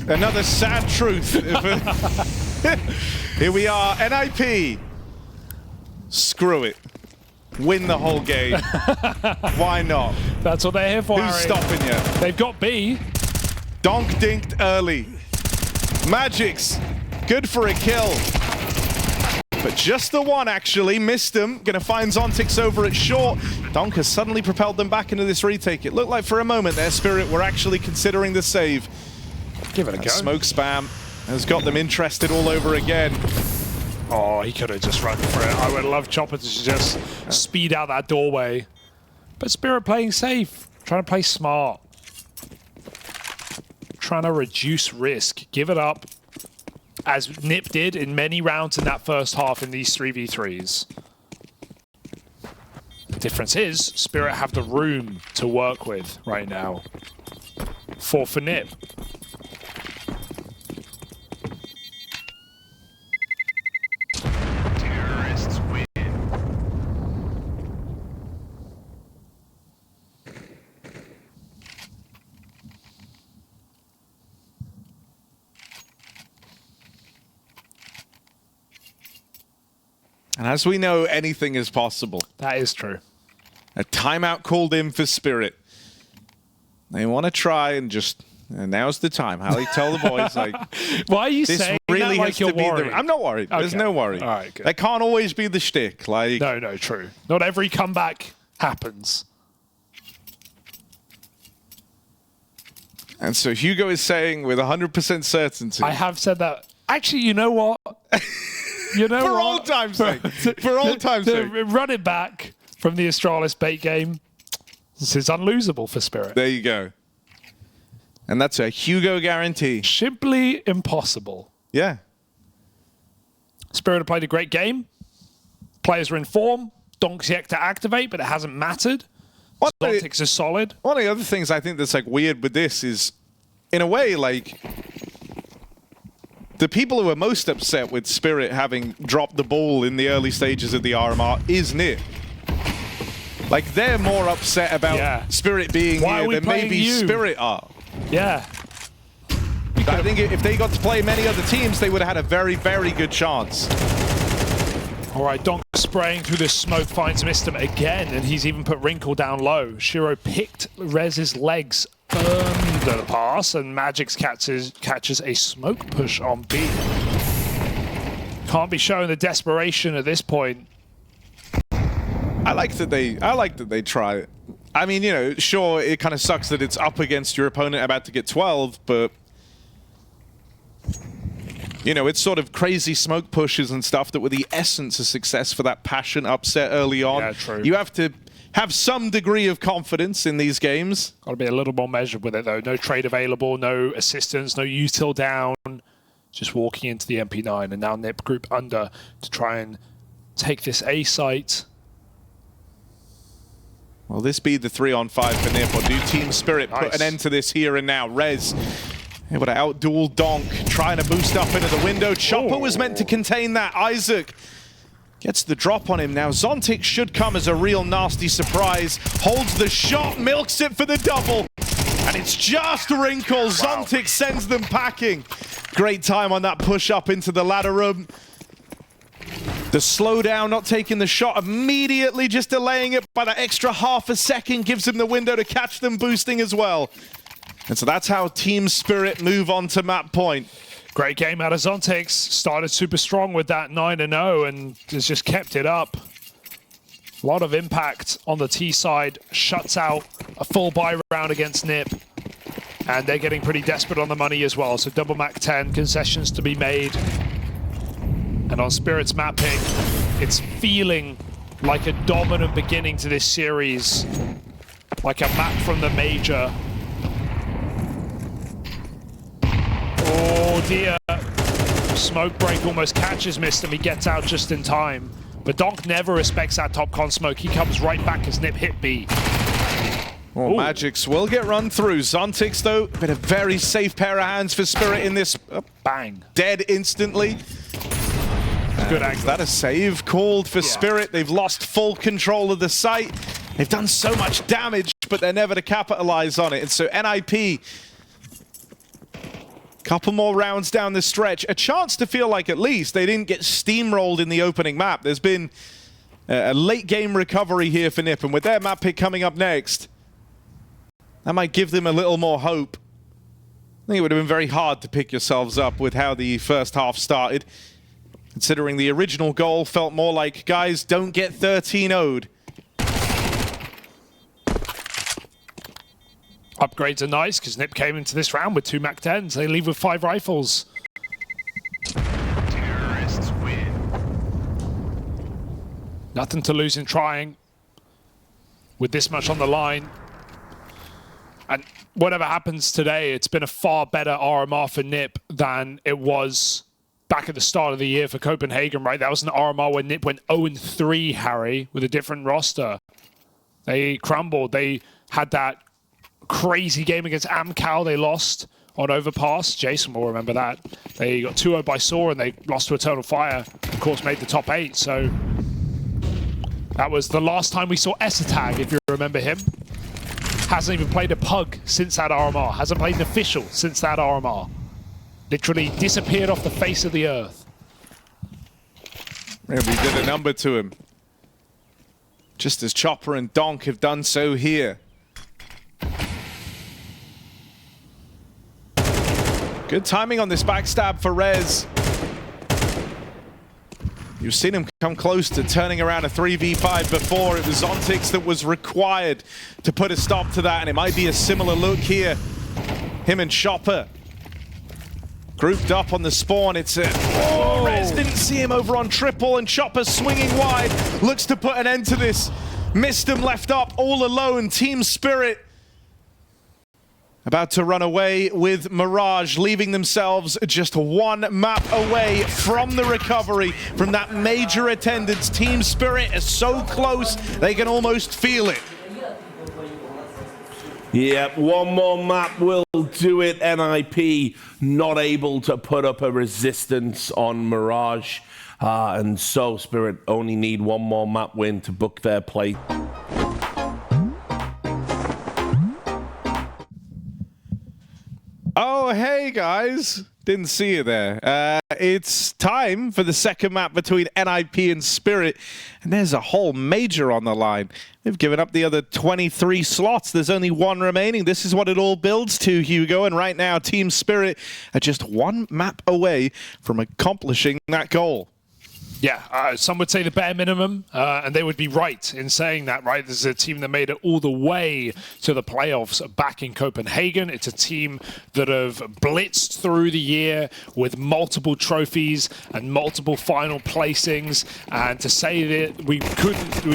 Another sad truth. Here we are, NiP. Screw it. Win the whole game. Why not? That's what they're here for, Who's Harry. stopping you? They've got B. Donk dinked early. Magix, good for a kill. But just the one, actually. Missed him. Gonna find Zontix over at short. Donk has suddenly propelled them back into this retake. It looked like for a moment their Spirit were actually considering the save. Give it a go. Smoke spam has got them interested all over again. Oh, he could have just run for it. I would love Chopper to just speed out that doorway. But Spirit playing safe. Trying to play smart. Trying to reduce risk. Give it up. As NiP did in many rounds in that first half in these 3v3s. The difference is, Spirit have the room to work with right now. For NiP. Terrorists win. And as we know, anything is possible. That is true. A timeout called in for Spirit. They want to try and just... And now's the time. Hallie, tell the boys, like... Why are you This saying really that like has you're to be worried? the... I'm not worried. There's Okay. no worry. All right, good. That can't always be the shtick. Like... No, true. Not every comeback happens. And so Hugo is saying with 100% certainty... I have said that. Actually, you know what? You know For what? old time's sake. For old time's To sake. run it back from the Astralis bait game. This is unlosable for Spirit. There you go. And that's a Hugo guarantee. Simply impossible. Yeah. Spirit have played a great game. Players are in form. Donk's yet to activate, but it hasn't mattered. Zontics is solid. One of the other things I think that's like weird with this is, in a way, like, the people who are most upset with Spirit having dropped the ball in the early stages of the RMR is NiP. Like, they're more upset about Spirit being here than maybe Spirit are. Yeah. I think if they got to play many other teams, they would have had a very, very good chance. All right, Donk spraying through the smoke, finds Mistum again, and he's even put Wrinkle down low. Shiro picked Rez's legs under the pass, and Magix catches a smoke push on B. Can't be showing the desperation at this point. I like that they try it. I mean, you know, sure, it kind of sucks that it's up against your opponent about to get 12, but you know, it's sort of crazy smoke pushes and stuff that were the essence of success for that passion upset early on. Yeah, true. You have to have some degree of confidence in these games. Got to be a little more measured with it, though. No trade available, no assistance, no util down. Just walking into the MP9, and now NiP group under to try and take this A site. Will this be the 3-on-5 for NiP, or do Team Spirit put an end to this here and now? Rez able to outduel Donk, trying to boost up into the window. Chopper was meant to contain that. Isaac gets the drop on him now. Zontic should come as a real nasty surprise. Holds the shot, milks it for the double. And it's just Wrinkle. Zontic sends them packing. Great time on that push up into the ladder room. The slowdown, not taking the shot immediately, just delaying it by that extra half a second, gives him the window to catch them boosting as well. And so that's how Team Spirit move on to map point. Great game out of Zontics. Started super strong with that 9-0 and has just kept it up. A lot of impact on the T side. Shuts out a full buy round against NiP. And they're getting pretty desperate on the money as well. So double Mac 10, concessions to be made. And on Spirit's mapping, it's feeling like a dominant beginning to this series. Like a map from the Major. Oh dear. Smoke break almost catches Mistum. He gets out just in time. But Donk never respects that top con smoke. He comes right back as NiP hit B. Well, Magix will get run through. Zontics, though, been a very safe pair of hands for Spirit in this. Bang. Dead instantly. Good angle. Is that a save called for Spirit? They've lost full control of the site. They've done so much damage, but they're never to capitalize on it. And so NiP, couple more rounds down the stretch. A chance to feel like at least they didn't get steamrolled in the opening map. There's been a late game recovery here for NiP, and with their map pick coming up next, that might give them a little more hope. I think it would have been very hard to pick yourselves up with how the first half started, considering the original goal felt more like, guys, don't get 13-0'd. Upgrades are nice because NiP came into this round with 2 Mac 10s. They leave with 5 rifles. Terrorists win. Nothing to lose in trying with this much on the line. And whatever happens today, it's been a far better RMR for NiP than it was back at the start of the year for Copenhagen, right? That was an RMR when NiP went 0-3, Harry, with a different roster. They crumbled. They had that crazy game against Amcal. They lost on Overpass. Jason will remember that. They got 2-0 by Saw and they lost to Eternal Fire. Of course, made the top 8. So that was the last time we saw Esatag, if you remember him. Hasn't even played a pug since that RMR. Hasn't played an official since that RMR. Literally disappeared off the face of the earth. Yeah, we did a number to him. Just as Chopper and Donk have done so here. Good timing on this backstab for Rez. You've seen him come close to turning around a 3v5 before. It was Zontics that was required to put a stop to that, and it might be a similar look here. Him and Chopper grouped up on the spawn. It's a... Oh, Rez didn't see him over on triple, and Chopper swinging wide. Looks to put an end to this. Mistum left up all alone. Team Spirit about to run away with Mirage, leaving themselves just one map away from the recovery from that major attendance. Team Spirit is so close, they can almost feel it. Yep, one more map will do it. NiP not able to put up a resistance on Mirage. And so Spirit only need one more map win to book their plate. Oh, hey guys. Didn't see you there. It's time for the second map between NiP and Spirit. And there's a whole major on the line. They've given up the other 23 slots. There's only one remaining. This is what it all builds to, Hugo. And right now, Team Spirit are just one map away from accomplishing that goal. Yeah, some would say the bare minimum, and they would be right in saying that, right? This is a team that made it all the way to the playoffs back in Copenhagen. It's a team that have blitzed through the year with multiple trophies and multiple final placings, and to say that we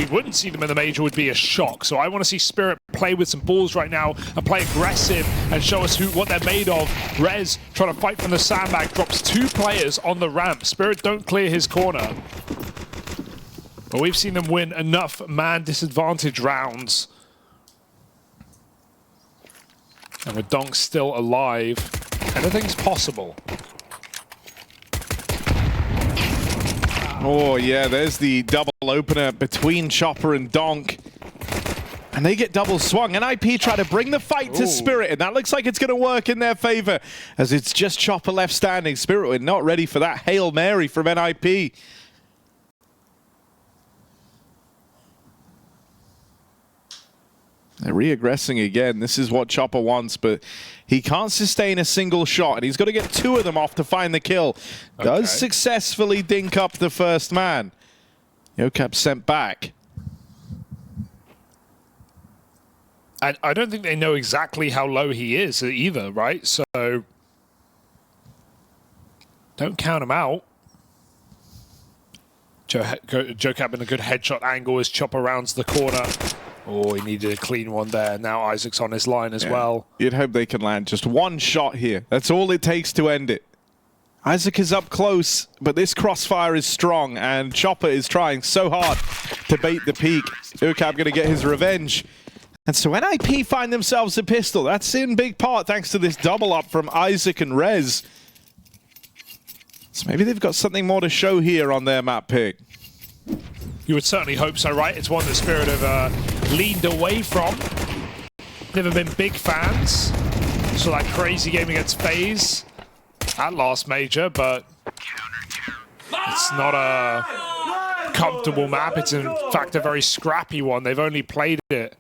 wouldn't see them in the major would be a shock. So I want to see Spirit play with some balls right now and play aggressive and show us what they're made of. Rez trying to fight from the sandbag, drops 2 players on the ramp. Spirit don't clear his corner. But we've seen them win enough man disadvantage rounds. And with Donk still alive, anything's possible. Oh yeah, there's the double opener between Chopper and Donk. And they get double swung. NiP try to bring the fight to Spirit, and that looks like it's going to work in their favor, as it's just Chopper left standing. Spirit were not ready for that Hail Mary from NiP. They're re-aggressing again. This is what Chopper wants, but he can't sustain a single shot, and he's got to get 2 of them off to find the kill. Does successfully dink up the first man. Yocap sent back. And I don't think they know exactly how low he is either, right? So don't count him out. Jocap in a good headshot angle as Chopper rounds the corner. Oh, he needed a clean one there. Now Isaac's on his line as well. You'd hope they can land just one shot here. That's all it takes to end it. Isaac is up close, but this crossfire is strong, and Chopper is trying so hard to bait the peak. Jocap going to get his revenge. And so NiP find themselves a pistol. That's in big part thanks to this double up from Isaac and Rez. So maybe they've got something more to show here on their map pick. You would certainly hope so, right? It's one that Spirit have leaned away from. Never been big fans. So that crazy game against FaZe at last major, but it's not a comfortable map. It's in fact a very scrappy one. They've only played it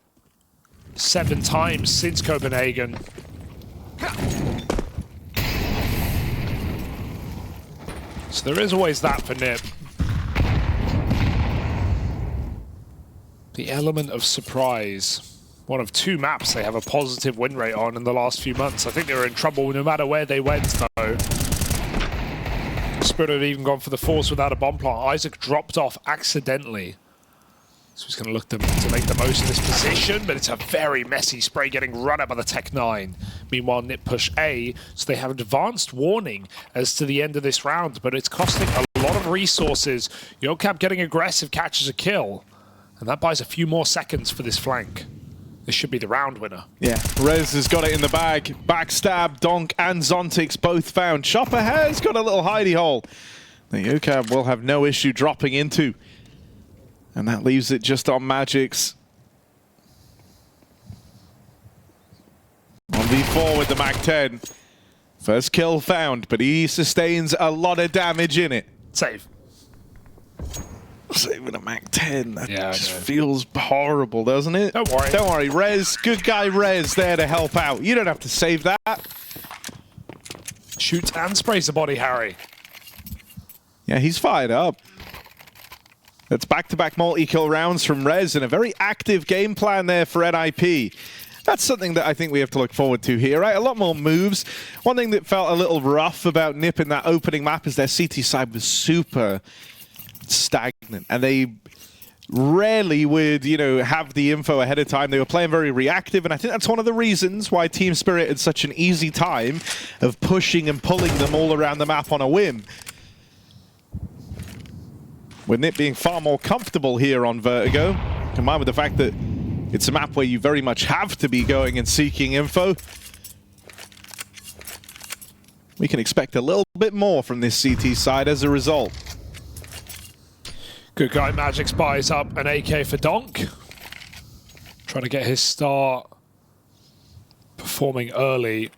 7 times since Copenhagen. So there is always that for NiP. The element of surprise. One of 2 maps they have a positive win rate on in the last few months. I think they were in trouble no matter where they went, though. Spirit had even gone for the Force without a bomb plant. Isaac dropped off accidentally. So he's going to look to make the most of this position, but it's a very messy spray getting run up by the Tech-9. Meanwhile, NiP push A, so they have advanced warning as to the end of this round, but it's costing a lot of resources. Yocap getting aggressive catches a kill, and that buys a few more seconds for this flank. This should be the round winner. Yeah, Rez has got it in the bag. Backstab, Donk and Zontix both found. Chopper has got a little hidey hole that Yocap will have no issue dropping into. And that leaves it just on Magic's. 1v4 with the MAC-10. First kill found, but he sustains a lot of damage in it. Save. Save with a MAC-10. That just feels horrible, doesn't it? Don't worry. Don't worry. Rez, good guy Rez there to help out. You don't have to save that. Shoots and sprays the body, Harry. Yeah, he's fired up. That's back-to-back multi-kill rounds from Rez and a very active game plan there for NiP. That's something that I think we have to look forward to here, right? A lot more moves. One thing that felt a little rough about NiP in that opening map is their CT side was super stagnant, and they rarely would, have the info ahead of time. They were playing very reactive, and I think that's one of the reasons why Team Spirit had such an easy time of pushing and pulling them all around the map on a whim. With NiP being far more comfortable here on Vertigo, combined with the fact that it's a map where you very much have to be going and seeking info, we can expect a little bit more from this CT side as a result. Good guy, Magic spies up an AK for Donk. Trying to get his start performing early.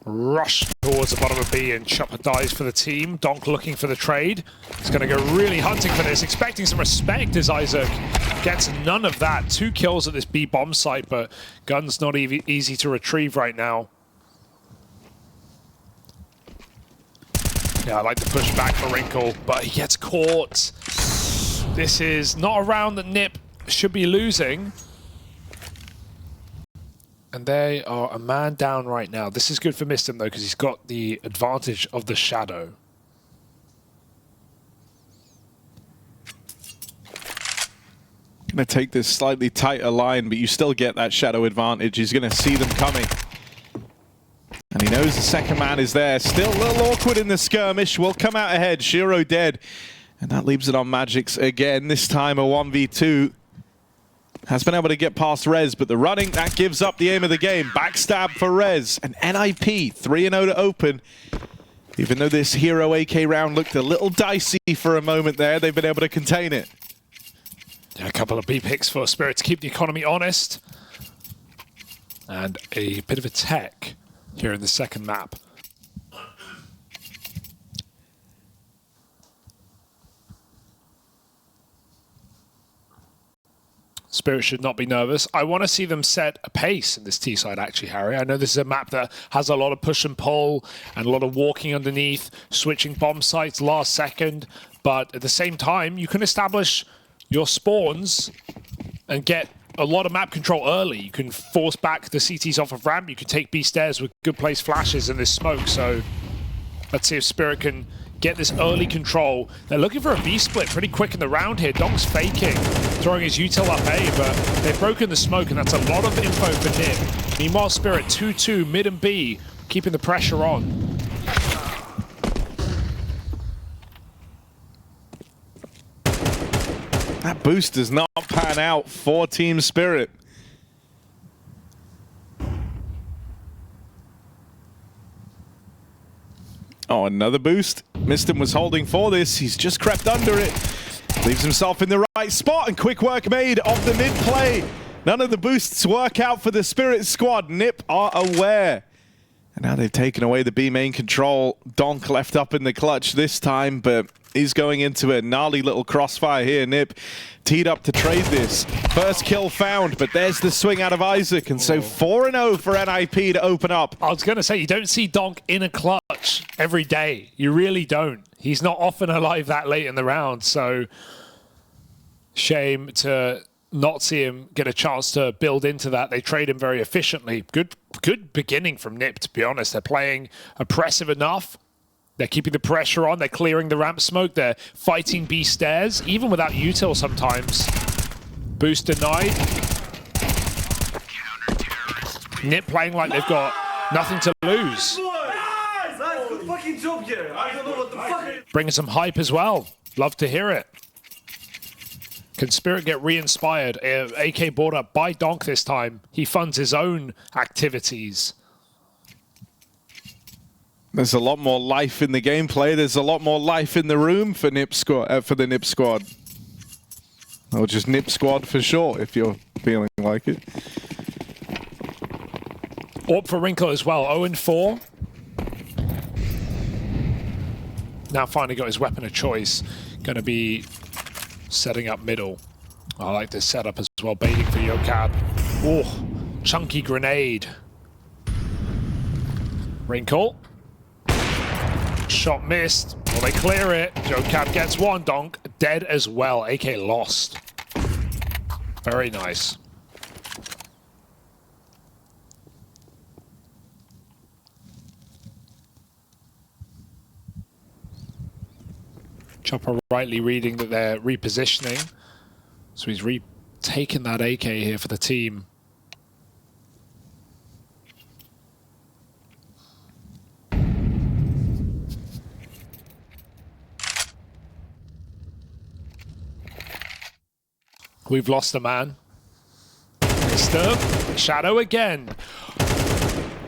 Rush towards the bottom of B and Chopper dies for the team. Donk looking for the trade. He's going to go really hunting for this, expecting some respect as Isaac gets none of that. 2 kills at this B bomb site, but gun's not easy to retrieve right now. Yeah, I like to push back for Wrinkle, but he gets caught. This is not a round that NiP should be losing. And they are a man down right now. This is good for Mistim, though, because he's got the advantage of the shadow. Going to take this slightly tighter line, but you still get that shadow advantage. He's going to see them coming. And he knows the second man is there. Still a little awkward in the skirmish. Will come out ahead. Shiro dead. And that leaves it on Magic's again. This time a 1v2. Has been able to get past Rez, but the running, that gives up the aim of the game. Backstab for Rez. And NiP 3-0 to open. Even though this hero AK round looked a little dicey for a moment there, they've been able to contain it. Yeah, a couple of B picks for Spirit to keep the economy honest. And a bit of a tech here in the second map. Spirit should not be nervous. I want to see them set a pace in this T side, actually, Harry. I know this is a map that has a lot of push and pull and a lot of walking underneath, switching bomb sites last second. But at the same time, you can establish your spawns and get a lot of map control early. You can force back the CTs off of ramp. You can take B stairs with good place flashes in this smoke. So let's see if Spirit can get this early control. They're looking for a B split pretty quick in the round here. Donk's faking, throwing his util up A, but they've broken the smoke, and that's a lot of info for NiP. Meanwhile, Spirit 2-2, mid and B, keeping the pressure on. That boost does not pan out for Team Spirit. Oh, another boost. Mistim was holding for this. He's just crept under it. Leaves himself in the right spot, and quick work made of the mid play. None of the boosts work out for the Spirit squad. NiP are aware. And now they've taken away the B main control. Donk left up in the clutch this time, but he's going into a gnarly little crossfire here. NiP teed up to trade this. First kill found, but there's the swing out of Isaac. And so 4-0 for NiP to open up. I was going to say, you don't see Donk in a clutch every day. You really don't. He's not often alive that late in the round, so shame to not see him get a chance to build into that. They trade him very efficiently. Good beginning from NiP, to be honest. They're playing oppressive enough. They're keeping the pressure on. They're clearing the ramp smoke. They're fighting B stairs, even without util sometimes. Boost denied. NiP playing like they've got nothing to lose. Bringing some hype as well. Love to hear it. Can Spirit get re-inspired? AK brought up by Donk this time. He funds his own activities. There's a lot more life in the gameplay. There's a lot more life in the room for NiP squad, for the NiP squad. Or just NiP squad for short, if you're feeling like it. AWP for Wrinkle as well. 0-4. Now finally got his weapon of choice. Going to be setting up middle. I like this setup as well. Baiting for Yokab. Oh, chunky grenade. Wrinkle. Shot missed. Well, they clear it. Yokab gets one. Donk dead as well. AK lost. Very nice. Chopper rightly reading that they're repositioning. So he's retaken that AK here for the team. We've lost a man. Mr. Shadow again.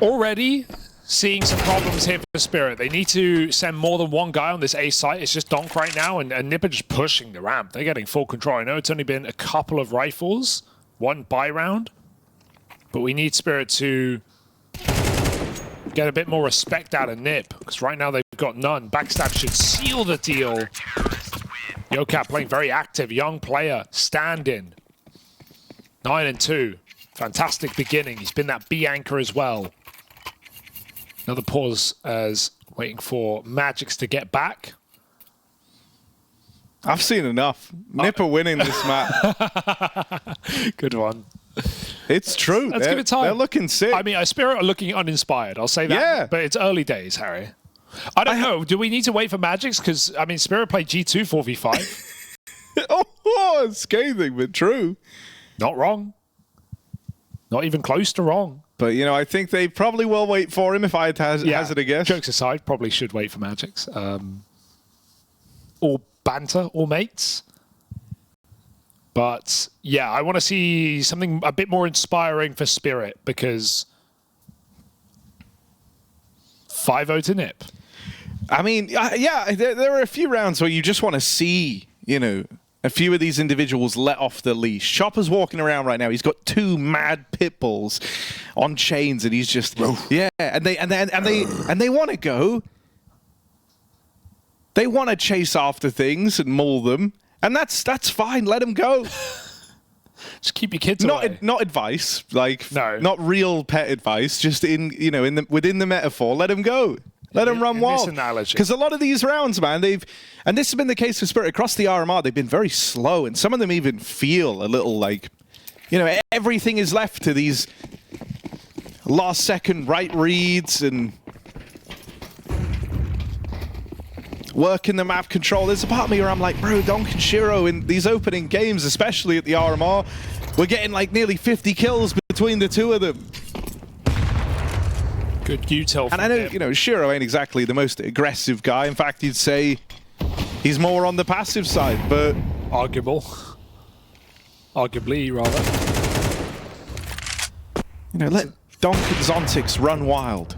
Already seeing some problems here for Spirit. They need to send more than one guy on this A site. It's just Donk right now, and NiP are just pushing the ramp. They're getting full control. I know it's only been a couple of rifles, one buy round, but we need Spirit to get a bit more respect out of NiP, because right now they've got none. Backstab should seal the deal. Yocap playing very active, young player, stand-in. 9-2. Fantastic beginning. He's been that B anchor as well. Another pause as waiting for Magix to get back. I've seen enough. NiP are winning this map. Good one. It's true. Let's give it time. They're looking sick. I mean, Spirit are looking uninspired. I'll say that. Yeah. But it's early days, Harry. I don't know. Do we need to wait for Magix? Because, I mean, Spirit played G2 4v5. Oh, scathing, but true. Not wrong. Not even close to wrong. But, you know, I think they probably will wait for him if I had to hazard a guess. Jokes aside, probably should wait for Magix. Or banter, or mates. But, yeah, I want to see something a bit more inspiring for Spirit, because 5-0 to NiP. I mean, yeah, there are a few rounds where you just want to see, you know, a few of these individuals let off the leash. Chopper's walking around right now. He's got 2 mad pit bulls on chains, and he's just yeah. And they want to go. They want to chase after things and maul them, and that's fine. Let them go. Just keep your kids away. Not advice, like no. Not real pet advice. Just within the metaphor. Let them go. Let them run wild. Because a lot of these rounds, man, and this has been the case for Spirit across the RMR, they've been very slow, and some of them even feel a little like, you know, everything is left to these last second right reads and working the map control. There's a part of me where I'm like, bro, Donk and Shiro in these opening games, especially at the RMR, we're getting like nearly 50 kills between the two of them. Good util. And I know, you know, Shiro ain't exactly the most aggressive guy. In fact, you'd say he's more on the passive side, but... Arguably, rather. You know, let Donk and Zontix run wild.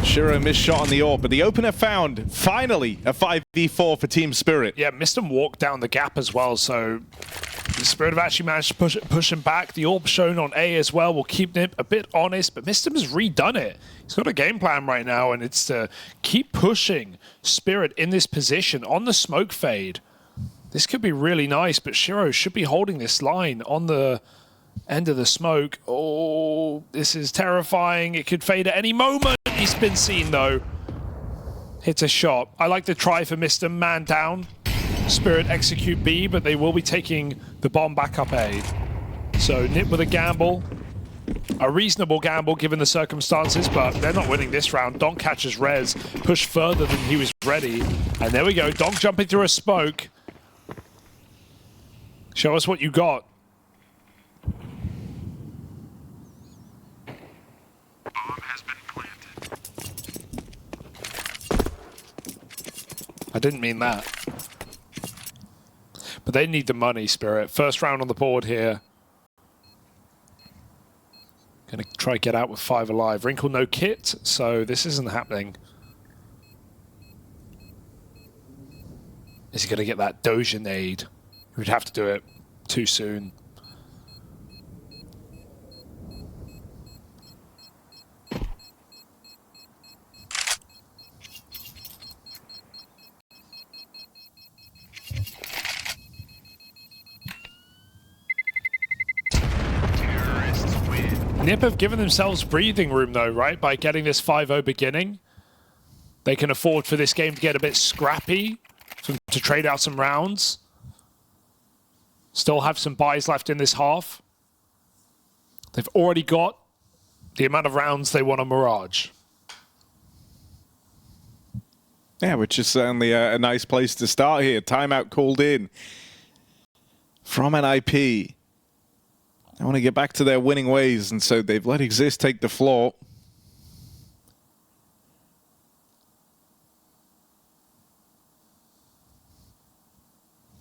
Shiro missed shot on the AWP, but the opener found, finally, a 5v4 for Team Spirit. Yeah, missed him walk down the gap as well, so the Spirit have actually managed to push him back. The AWP shown on A as well will keep NiP a bit honest, but Mistim has redone it. He's got a game plan right now, and it's to keep pushing Spirit in this position on the smoke fade. This could be really nice, but Shiro should be holding this line on the end of the smoke. Oh, this is terrifying. It could fade at any moment. He's been seen, though. Hits a shot. I like the try for Mr. Man down. Spirit execute B, but they will be taking the bomb back up A. So NiP with a gamble. A reasonable gamble given the circumstances, but they're not winning this round. Donk catches res, push further than he was ready. And there we go. Donk jumping through a smoke. Show us what you got. I didn't mean that. But they need the money, Spirit. First round on the board here. Gonna try get out with 5 alive. Wrinkle no kit, so this isn't happening. Is he gonna get that Doja nade? He would have to do it too soon. NiP have given themselves breathing room though, right? By getting this 5-0 beginning. They can afford for this game to get a bit scrappy, to trade out some rounds. Still have some buys left in this half. They've already got the amount of rounds they want on Mirage. Yeah, which is certainly a nice place to start here. Timeout called in. from NiP. They want to get back to their winning ways, and so they've let Exist take the floor.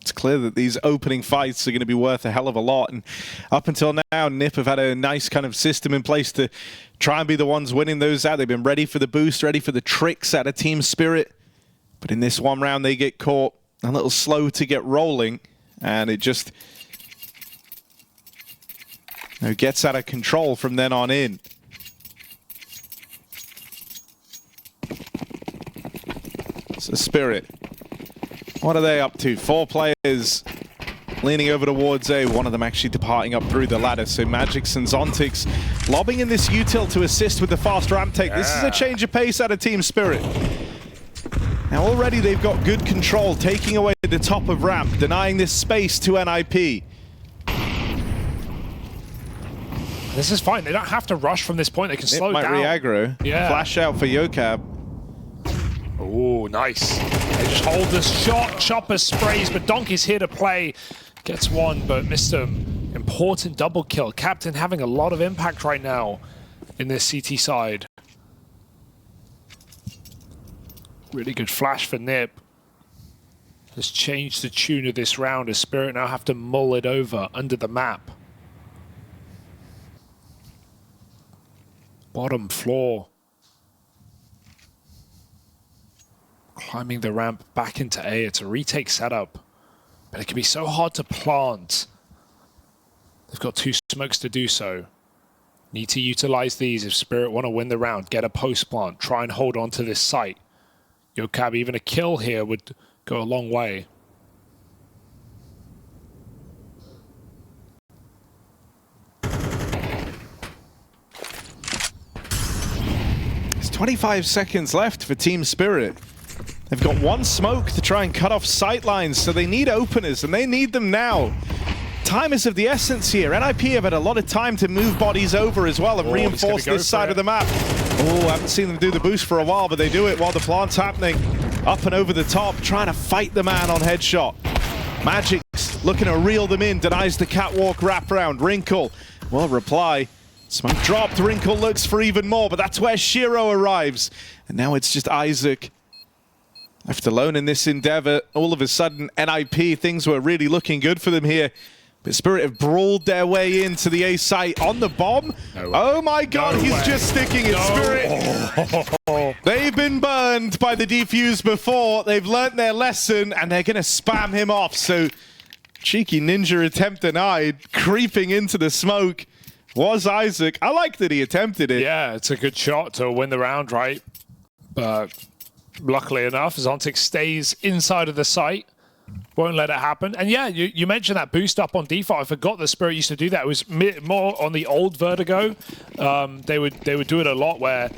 It's clear that these opening fights are going to be worth a hell of a lot, and up until now, NiP have had a nice kind of system in place to try and be the ones winning those out. They've been ready for the boost, ready for the tricks out of Team Spirit, but in this one round, they get caught a little slow to get rolling, and it just gets out of control from then on in. So Spirit, what are they up to? 4 players leaning over towards A, one of them actually departing up through the ladder. So Magix and Zontix lobbing in this util to assist with the fast ramp take. This is a change of pace out of Team Spirit. Now already they've got good control, taking away the top of ramp, denying this space to NiP. This is fine. They don't have to rush from this point. They can slow might down. Re-aggro. Yeah. Flash out for Yocab. Oh, nice. They just hold this shot. Chopper sprays, but Donkey's here to play. Gets one, but missed him. Important double kill. Captain having a lot of impact right now in this CT side. Really good flash for NiP. Has changed the tune of this round as Spirit now have to mull it over under the map. Bottom floor. Climbing the ramp back into A. It's a retake setup, but it can be so hard to plant. They've got 2 smokes to do so. Need to utilize these if Spirit want to win the round. Get a post plant. Try and hold on to this site. Yocab, even a kill here would go a long way. There's 25 seconds left for Team Spirit. They've got 1 smoke to try and cut off sight lines, so they need openers, and they need them now. Time is of the essence here. NiP have had a lot of time to move bodies over as well and reinforce this side of the map. Oh, I haven't seen them do the boost for a while, but they do it while the plant's happening. Up and over the top, trying to fight the man on headshot. Magix looking to reel them in, denies the catwalk wraparound. Wrinkle, well, reply. Smoke dropped, Wrinkle looks for even more, but that's where Shiro arrives. And now it's just Isaac. Left alone in this endeavor, all of a sudden, NiP, things were really looking good for them here. But Spirit have brawled their way into the A site on the bomb. Oh my god, he's just sticking it, Spirit. They've been burned by the defuse before. They've learnt their lesson, and they're going to spam him off. So, cheeky ninja attempt denied. Creeping into the smoke was Isaac. I like that he attempted it. Yeah, it's a good shot to win the round, right? But luckily enough, Zontix stays inside of the site. Won't let it happen. And yeah, you mentioned that boost up on default. I forgot the Spirit used to do that. It was more on the old Vertigo. They would do it a lot where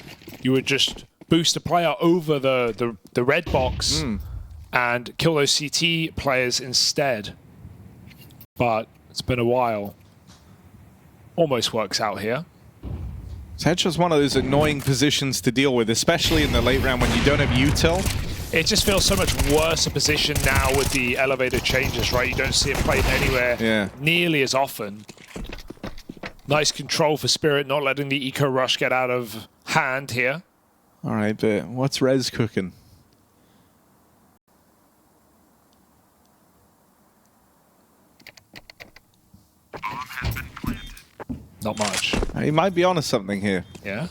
you would just boost a player over the red box and kill those CT players instead. But it's been a while. Almost works out here. So headshot's one of those annoying positions to deal with, especially in the late round when you don't have util. It just feels so much worse a position now with the elevated changes, right? You don't see it played anywhere nearly as often. Nice control for Spirit, not letting the eco rush get out of hand here. All right, but what's Rez cooking? Not much. He might be onto something here. Yeah?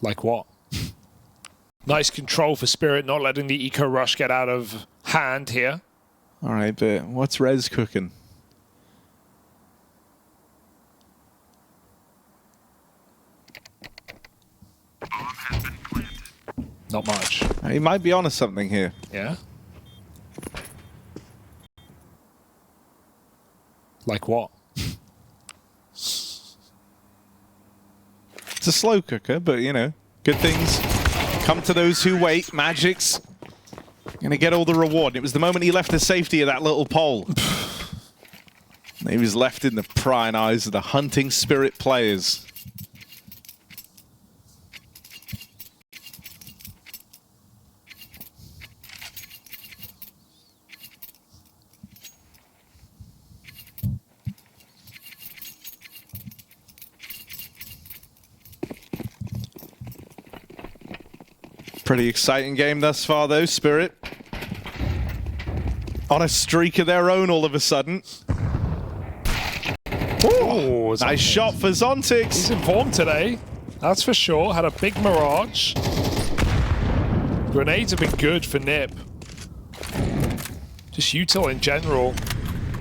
Like what? Nice control for Spirit, not letting the eco rush get out of hand here. All right, but what's Rez cooking? Not much. He might be onto something here. Yeah? Like what? It's a slow cooker, but you know, good things come to those who wait. Magix gonna get all the reward. It was the moment he left the safety of that little pole. He was left in the prying eyes of the hunting spirit players. Pretty exciting game thus far, though. Spirit on a streak of their own all of a sudden. Oh, nice shot for Zontix. He's informed today, that's for sure. Had a big Mirage. Grenades have been good for NiP. Just util in general.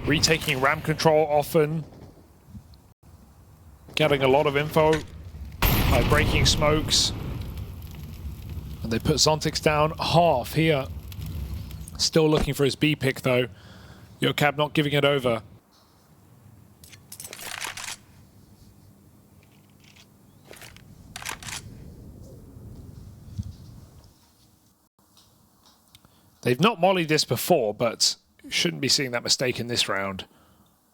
Retaking ramp control often. Getting a lot of info by breaking smokes. And they put Zontix down half here. Still looking for his B pick though. Yocab not giving it over. They've not mollied this before, but shouldn't be seeing that mistake in this round.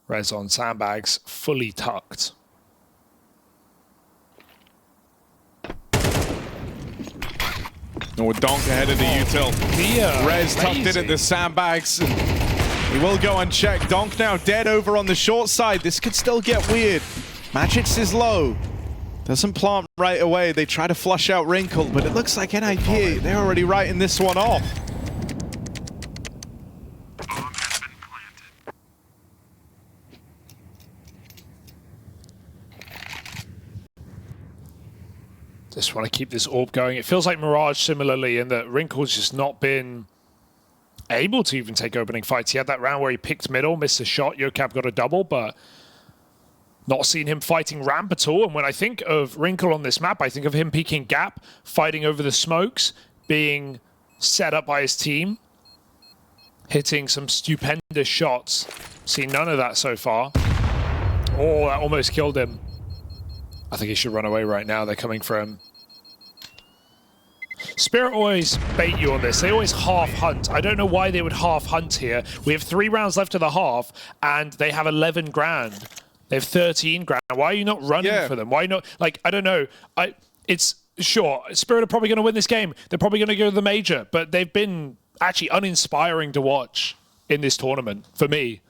Rez on sandbags, fully tucked. Oh, Donk ahead of the util. Rez tucked it at the sandbags. He will go unchecked. Donk now dead over on the short side. This could still get weird. Magix is low. Doesn't plant right away. They try to flush out Wrinkle, but it looks like NiP, they're already writing this one off. Just want to keep this orb going. It feels like Mirage similarly in that Wrinkle's just not been able to even take opening fights. He had that round where he picked middle, missed a shot. Yocab got a double, but not seen him fighting ramp at all. And when I think of Wrinkle on this map, I think of him peeking gap, fighting over the smokes, being set up by his team, hitting some stupendous shots. Seen none of that so far. Oh, that almost killed him. I think he should run away right now. They're coming for him. Spirit always bait you on this. They always half hunt. I don't know why they would half hunt here. We have 3 rounds left of the half, and they have 11 grand. They have 13 grand. Why are you not running for them? Why not? Like, I don't know. It's sure, Spirit are probably going to win this game. They're probably going to go to the major, but they've been actually uninspiring to watch in this tournament, for me.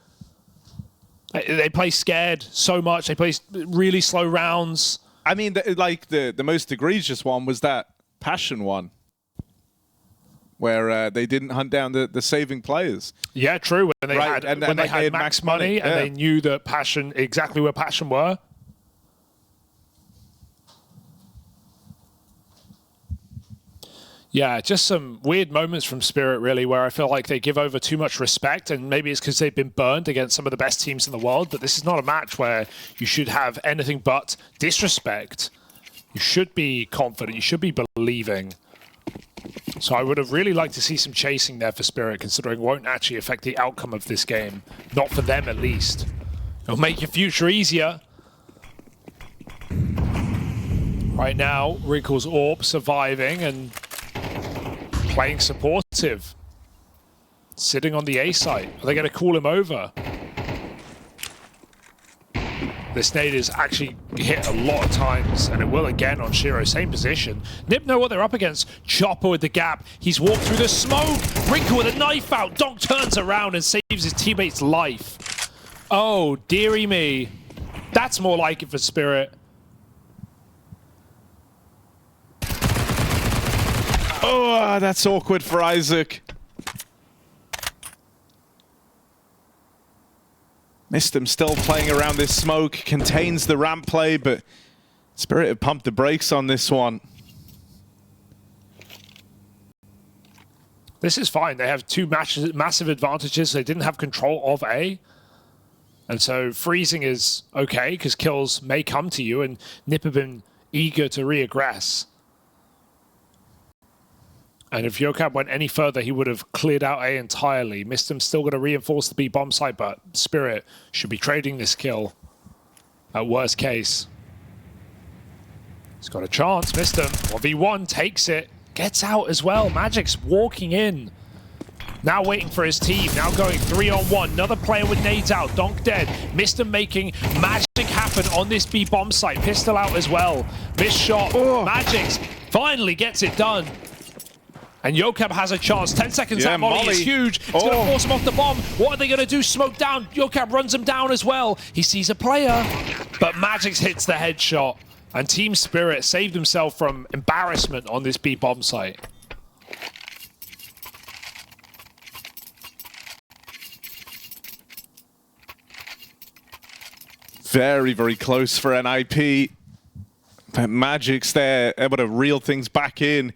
They play scared so much. They play really slow rounds. I mean, the most egregious one was that Passion one, where they didn't hunt down the saving players. Yeah, true. When they had max money and they knew that Passion, exactly where Passion were. Yeah, just some weird moments from Spirit, really, where I feel like they give over too much respect, and maybe it's because they've been burned against some of the best teams in the world, but this is not a match where you should have anything but disrespect. You should be confident, you should be believing. So I would have really liked to see some chasing there for Spirit, considering it won't actually affect the outcome of this game. Not for them, at least. It'll make your future easier. Right now, Wrinkle's Orb surviving and playing supportive. Sitting on the A site. Are they going to call him over? This nade is actually hit a lot of times, and it will again on Shiro. Same position. NiP know what they're up against. Chopper with the gap. He's walked through the smoke. Wrinkle with a knife out. Donk turns around and saves his teammate's life. Oh, dearie me. That's more like it for Spirit. Oh, that's awkward for Isaac. Missed him, still playing around this smoke, contains the ramp play, but Spirit have pumped the brakes on this one. This is fine. They have 2 massive advantages. They didn't have control of A. And so freezing is okay, because kills may come to you, and NiP have been eager to re-aggress. And if Yocab went any further, he would have cleared out A entirely. Mistum still going to reinforce the B bomb site, but Spirit should be trading this kill at worst case. He's got a chance. Mistum 1v1 takes it, gets out as well. Magic's walking in. Now waiting for his team. Now going 3-on-1. Another player with nades out. Donk dead. Mistum making magic happen on this B bomb site. Pistol out as well. Missed shot. Magic's finally gets it done. And Yocab has a chance. 10 seconds out. Molly is huge. It's going to force him off the bomb. What are they going to do? Smoke down. Yocab runs him down as well. He sees a player, but Magix hits the headshot. And Team Spirit saved himself from embarrassment on this B bomb site. Very, very close for NiP. But Magic's there, able to reel things back in.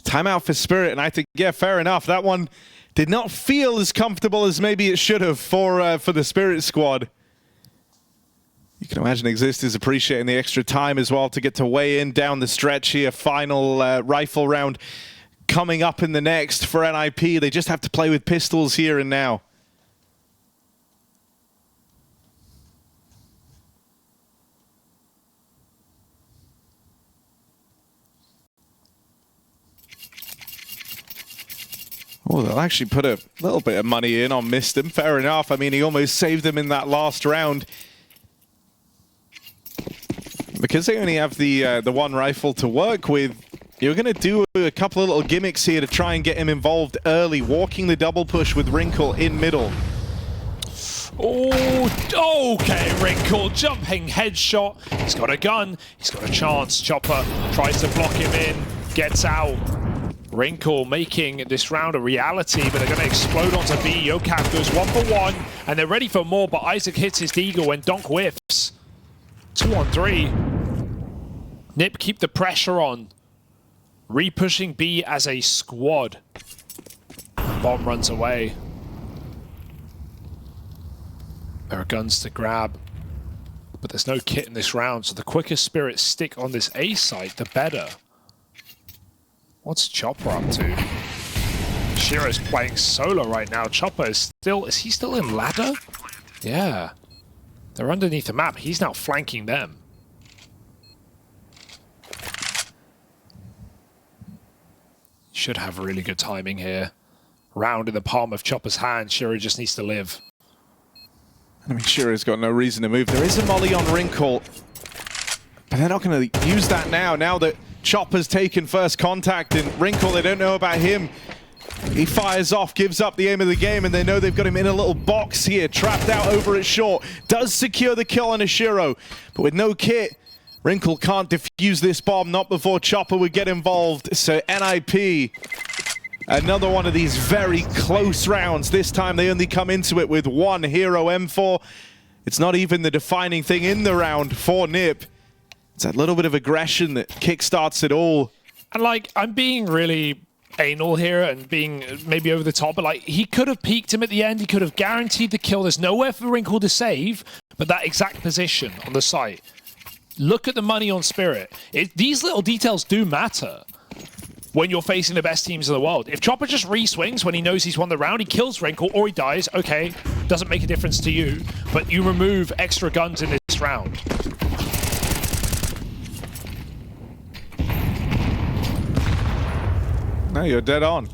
Timeout for Spirit, and I think, yeah, fair enough. That one did not feel as comfortable as maybe it should have for the Spirit squad. You can imagine Exist is appreciating the extra time as well to get to weigh in down the stretch here. Final rifle round coming up in the next for NiP. They just have to play with pistols here and now. Oh, they'll actually put a little bit of money in on Mistim. Fair enough. I mean, he almost saved them in that last round. Because they only have the one rifle to work with, you're going to do a couple of little gimmicks here to try and get him involved early, walking the double push with Wrinkle in middle. Oh, okay, Wrinkle, jumping headshot. He's got a gun, he's got a chance. Chopper tries to block him in, gets out. Wrinkle making this round a reality, but they're going to explode onto B. Yocap goes 1-for-1, and they're ready for more, but Isaac hits his deagle when Donk whiffs. 2-on-3. NiP keep the pressure on. Re-pushing B as a squad. Bomb runs away. There are guns to grab, but there's no kit in this round, so the quicker Spirits stick on this A site, the better. What's Chopper up to? Shiro's playing solo right now. Chopper is he still in ladder? Yeah. They're underneath the map. He's now flanking them. Should have really good timing here. Round in the palm of Chopper's hand. Shiro just needs to live. I mean, Shiro's got no reason to move. There is a molly on Wrinkle, but they're not going to use that now. Now that Chopper's taken first contact, and Wrinkle, they don't know about him. He fires off, gives up the aim of the game, and they know they've got him in a little box here, trapped out over at short. Does secure the kill on Shiro, but with no kit, Wrinkle can't defuse this bomb, not before Chopper would get involved. So NiP, another one of these very close rounds. This time they only come into it with one hero M4. It's not even the defining thing in the round for NiP. It's that little bit of aggression that kickstarts it all. And like, I'm being really anal here and being maybe over the top, but like, he could have peeked him at the end. He could have guaranteed the kill. There's nowhere for Wrinkle to save, but that exact position on the site. Look at the money on Spirit. These little details do matter when you're facing the best teams in the world. If Chopper just re-swings when he knows he's won the round, he kills Wrinkle or he dies, okay, doesn't make a difference to you, but you remove extra guns in this round. No, you're dead on.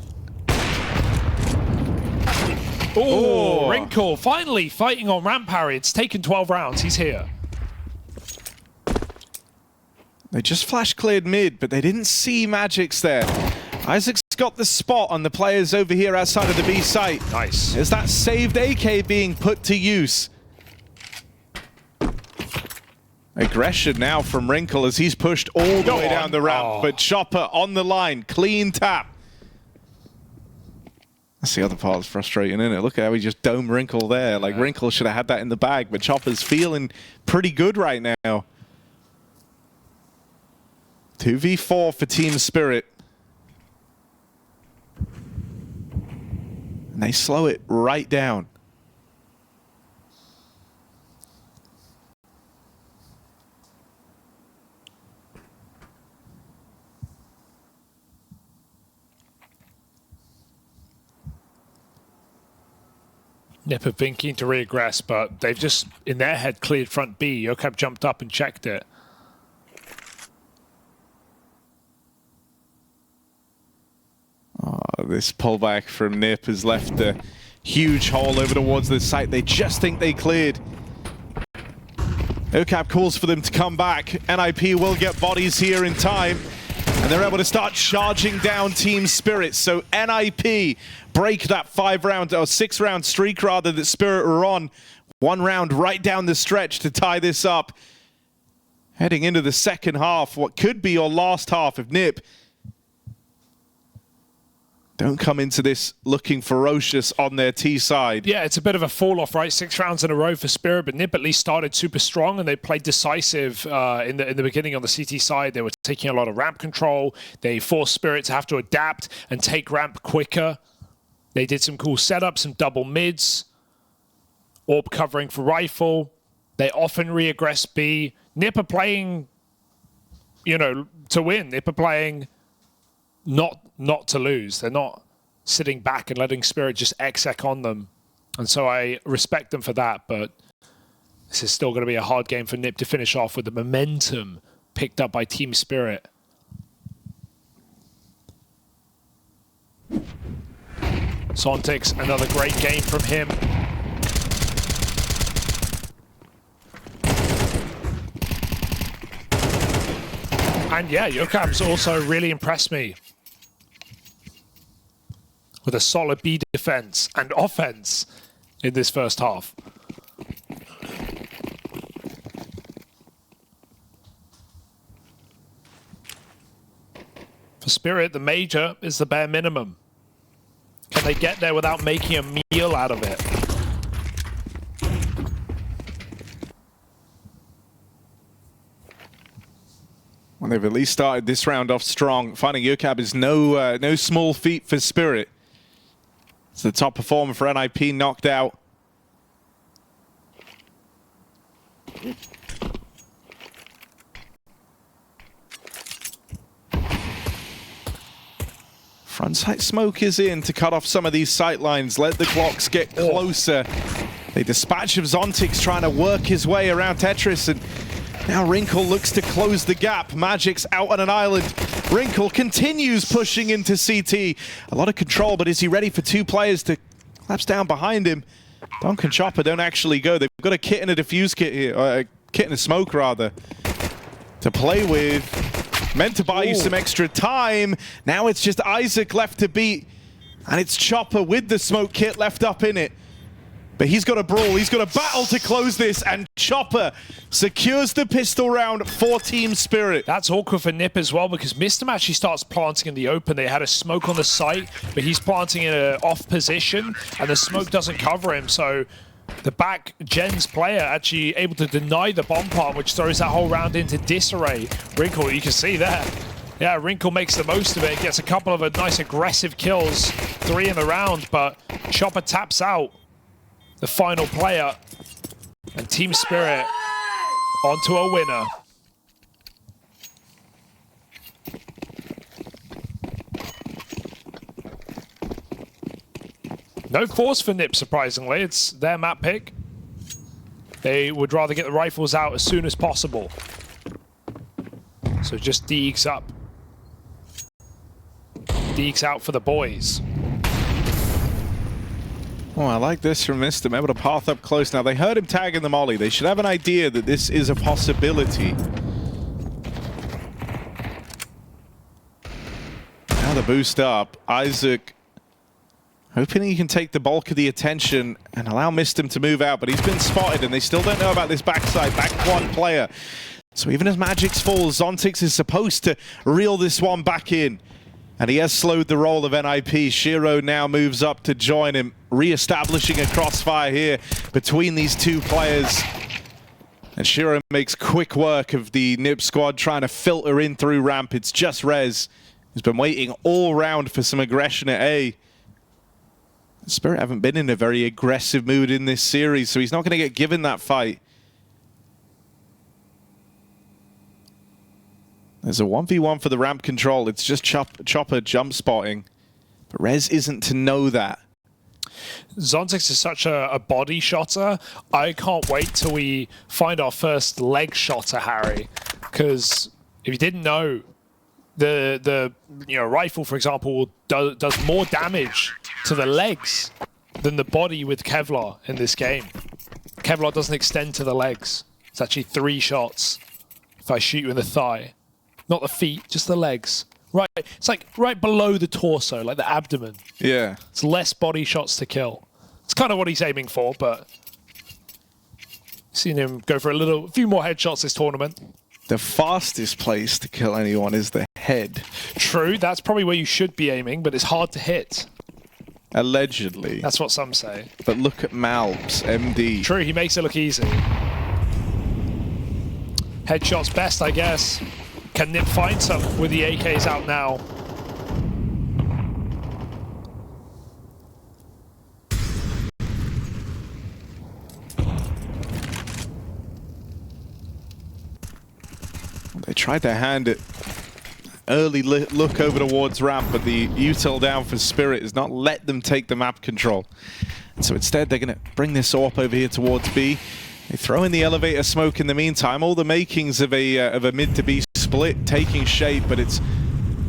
Oh, Wrinkle finally fighting on ramp parry. It's taken 12 rounds. He's here. They just flash cleared mid, but they didn't see Magic's there. Isaac's got the spot on the players over here outside of the B site. Nice. Is that saved AK being put to use? Aggression now from Wrinkle as he's pushed all the way down the ramp, but Chopper on the line, clean tap. That's the other part that's frustrating, isn't it? Look at how he just domed Wrinkle there. Like, Wrinkle should have had that in the bag, but Chopper's feeling pretty good right now. 2v4 for Team Spirit. And they slow it right down. NiP have been keen to reaggress, but they've just, in their head, cleared front B. Yocap jumped up and checked it. Oh, this pullback from NiP has left a huge hole over towards the site. They just think they cleared. Yocap calls for them to come back. NiP will get bodies here in time, and they're able to start charging down Team Spirit. So NiP break that 5-round or 6-round streak rather that Spirit were on. 1 round right down the stretch to tie this up. Heading into the second half, what could be your last half if NiP don't come into this looking ferocious on their T side. Yeah, it's a bit of a fall-off, right? 6 rounds in a row for Spirit, but NiP at least started super strong, and they played decisive in the beginning on the CT side. They were taking a lot of ramp control. They forced Spirit to have to adapt and take ramp quicker. They did some cool setups, some double mids, orb covering for rifle. They often re-aggress B. NiP are playing, you know, to win. NiP are playing not to lose. They're not sitting back and letting Spirit just exec on them. And so I respect them for that, but this is still going to be a hard game for NiP to finish off with the momentum picked up by Team Spirit. Zontix, another great game from him. And yeah, Yokam's also really impressed me with a solid B defense and offense in this first half. For Spirit, the major is the bare minimum. Can they get there without making a meal out of it? Well, they've at least started this round off strong. Finding Yokab is no small feat for Spirit. It's the top performer for NiP, knocked out. Frontside smoke is in to cut off some of these sight lines, let the clocks get closer. They dispatch of Zontix trying to work his way around Tetris, and now Wrinkle looks to close the gap. Magic's out on an island. Wrinkle continues pushing into CT. A lot of control, but is he ready for 2 players to collapse down behind him? Donk and Chopper don't actually go. They've got a kit and a defuse kit here, or a kit and a smoke rather, to play with. Meant to buy you some extra time. Now it's just Isaac left to beat, and it's Chopper with the smoke kit left up in it. But he's got a brawl, he's got a battle to close this, and Chopper secures the pistol round for Team Spirit. That's awkward for NiP as well, because Mistim actually starts planting in the open. They had a smoke on the site, but he's planting in an off position, and the smoke doesn't cover him. So the back gens player actually able to deny the bomb plant, which throws that whole round into disarray. Wrinkle, you can see there. Yeah, Wrinkle makes the most of it, gets a couple of nice aggressive kills, 3 in the round, but Chopper taps out the final player, and Team Spirit onto a winner. No force for NiP, surprisingly. It's their map pick. They would rather get the rifles out as soon as possible. So just Deeks up. Deeks out for the boys. Oh, I like this from Mistim, able to path up close. Now, they heard him tagging the molly. They should have an idea that this is a possibility. Now the boost up. Isaac hoping he can take the bulk of the attention and allow Mistim to move out, but he's been spotted, and they still don't know about this backside, back quad player. So even as Magic's falls, Zontix is supposed to reel this one back in. And he has slowed the roll of NiP. Shiro now moves up to join him, re-establishing a crossfire here between these 2 players. And Shiro makes quick work of the NiP squad trying to filter in through ramp. It's just Rez, who's been waiting all round for some aggression at A. Spirit haven't been in a very aggressive mood in this series, so he's not going to get given that fight. There's a 1v1 for the ramp control. It's just Chopper jump spotting. But Rez isn't to know that. Zontix is such a body shotter. I can't wait till we find our first leg shotter, Harry. Because if you didn't know, the rifle, for example, does more damage to the legs than the body with Kevlar in this game. Kevlar doesn't extend to the legs. It's actually 3 shots if I shoot you in the thigh. Not the feet, just the legs. Right, it's like right below the torso, like the abdomen. Yeah. It's less body shots to kill. It's kind of what he's aiming for, but seen him go for a few more headshots this tournament. The fastest place to kill anyone is the head. True, that's probably where you should be aiming, but it's hard to hit. Allegedly. That's what some say. But look at Malbs, MD. True, he makes it look easy. Headshot's best, I guess. Can NiP find some with the AKs out now? They tried their hand at early look over towards ramp, but the util down for Spirit has not let them take the map control. And so instead, they're going to bring this AWP over here towards B. They throw in the elevator smoke in the meantime. All the makings of a mid to B split taking shape, but it's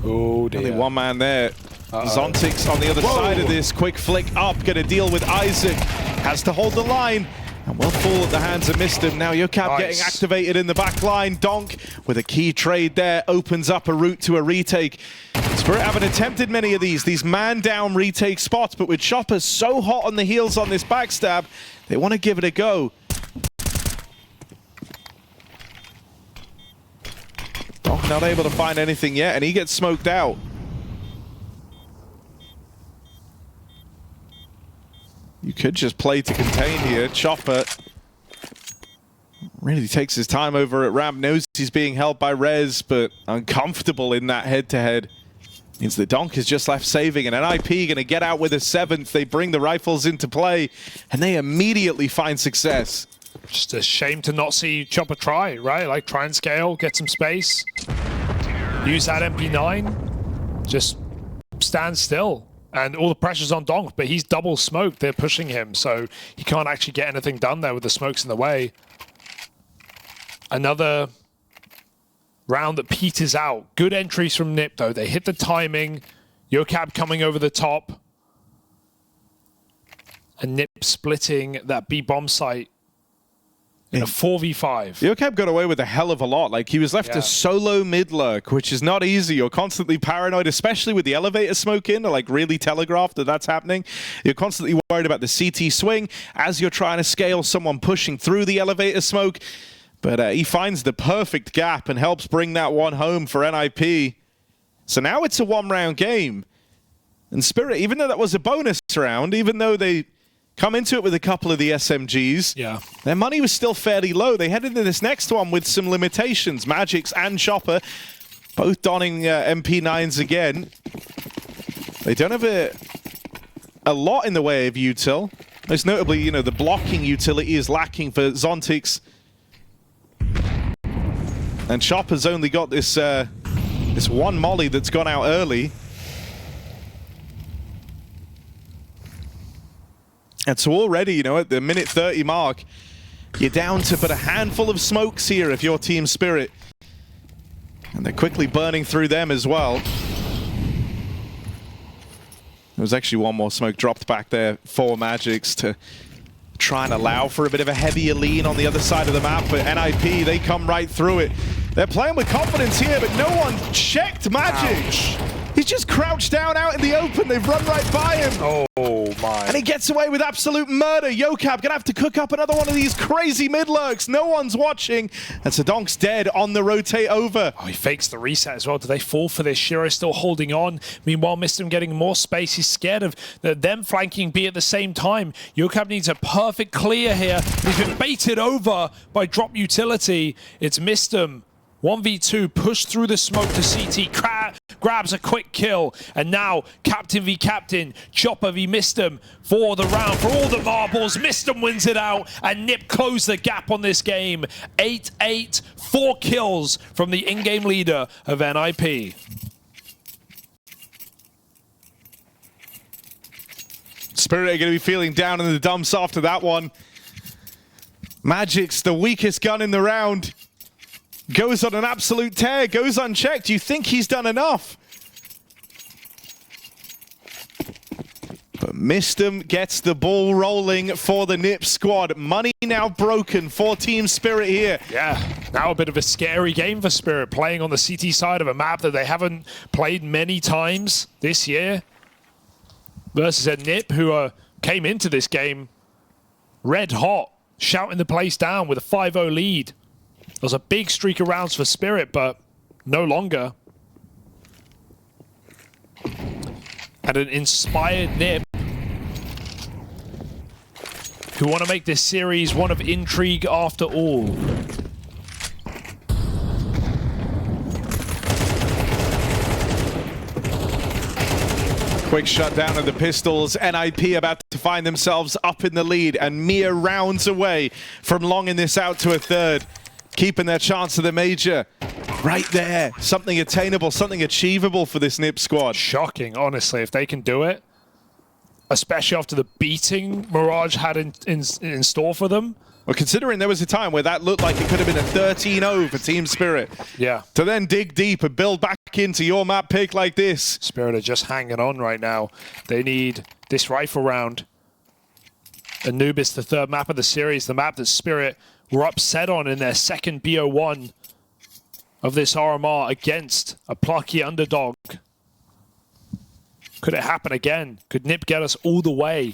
only one man there. Zontix on the other side of this. Quick flick up, going to deal with Isaac. Has to hold the line. And will fall at the hands of Mistim. Now Yocab getting activated in the back line. Donk with a key trade there opens up a route to a retake. Spirit haven't attempted many of these man-down retake spots, but with Chopper so hot on the heels on this backstab, they want to give it a go. Donk not able to find anything yet, and he gets smoked out. You could just play to contain here. Chopper really takes his time over at ramp, knows he's being held by Rez, but uncomfortable in that head-to-head. Means that Donk is just left saving, and NiP going to get out with a 7th. They bring the rifles into play, and they immediately find success. Just a shame to not see Chopper try, right? Like, try and scale, get some space. Use that MP9. Just stand still. And all the pressure's on Donk, but he's double smoked. They're pushing him, so he can't actually get anything done there with the smokes in the way. Another round that peters out. Good entries from NiP, though. They hit the timing. Yocab coming over the top. And NiP splitting that B bomb site in a 4v5. Yocab got away with a hell of a lot. Like, he was left to solo mid-lurk, which is not easy. You're constantly paranoid, especially with the elevator smoke in, to like really telegraph that that's happening. You're constantly worried about the CT swing as you're trying to scale someone pushing through the elevator smoke. But he finds the perfect gap and helps bring that one home for NiP. So now it's a one-round game. And Spirit, even though that was a bonus round, even though they come into it with a couple of the SMGs, their money was still fairly low. They headed into this next one with some limitations. Magix and Chopper both donning MP9s again. They don't have a lot in the way of util. Most notably, you know, the blocking utility is lacking for Zontix. And Chopper's only got this this one molly that's gone out early. And so already, you know, at the minute 30 mark, you're down to but a handful of smokes here if you're Team Spirit. And they're quickly burning through them as well. There was actually one more smoke dropped back there for Magix to try and allow for a bit of a heavier lean on the other side of the map, but NiP, they come right through it. They're playing with confidence here, but no one checked Magix. He's just crouched down out in the open. They've run right by him. Oh my. And he gets away with absolute murder. Yocab gonna have to cook up another one of these crazy mid-lurks. No one's watching. And so Donk's dead on the rotate over. Oh, he fakes the reset as well. Do they fall for this? Shiro still holding on. Meanwhile, Mistim getting more space. He's scared of them flanking B at the same time. Yocab needs a perfect clear here. He's been baited over by drop utility. It's Mistim. 1v2, push through the smoke to CT, grabs a quick kill, and now Captain v Captain, Chopper v Mistim for the round, for all the marbles. Mistim wins it out, and NiP close the gap on this game. 8-8, 4 kills from the in-game leader of NiP. Spirit are going to be feeling down in the dumps after that one. Magix, the weakest gun in the round, goes on an absolute tear, goes unchecked. You think he's done enough. But Mistim gets the ball rolling for the NiP squad. Money now broken for Team Spirit here. Yeah, now a bit of a scary game for Spirit, playing on the CT side of a map that they haven't played many times this year. Versus a NiP who came into this game red hot, shouting the place down with a 5-0 lead. There was a big streak of rounds for Spirit, but no longer. and an inspired NiP who want to make this series one of intrigue after all. Quick shutdown of the pistols. NiP about to find themselves up in the lead and mere rounds away from longing this out to a third. Keeping their chance of the major right there. Something attainable, something achievable for this NiP squad. Shocking, honestly, if they can do it. Especially after the beating Mirage had in store for them. Well, considering there was a time where that looked like it could have been a 13-0 for Team Spirit. Yeah. To then dig deep and build back into your map pick like this. Spirit are just hanging on right now. They need this rifle round. Anubis, the third map of the series, the map that Spirit were upset on in their second BO1 of this RMR against a plucky underdog. Could it happen again? Could NiP get us all the way?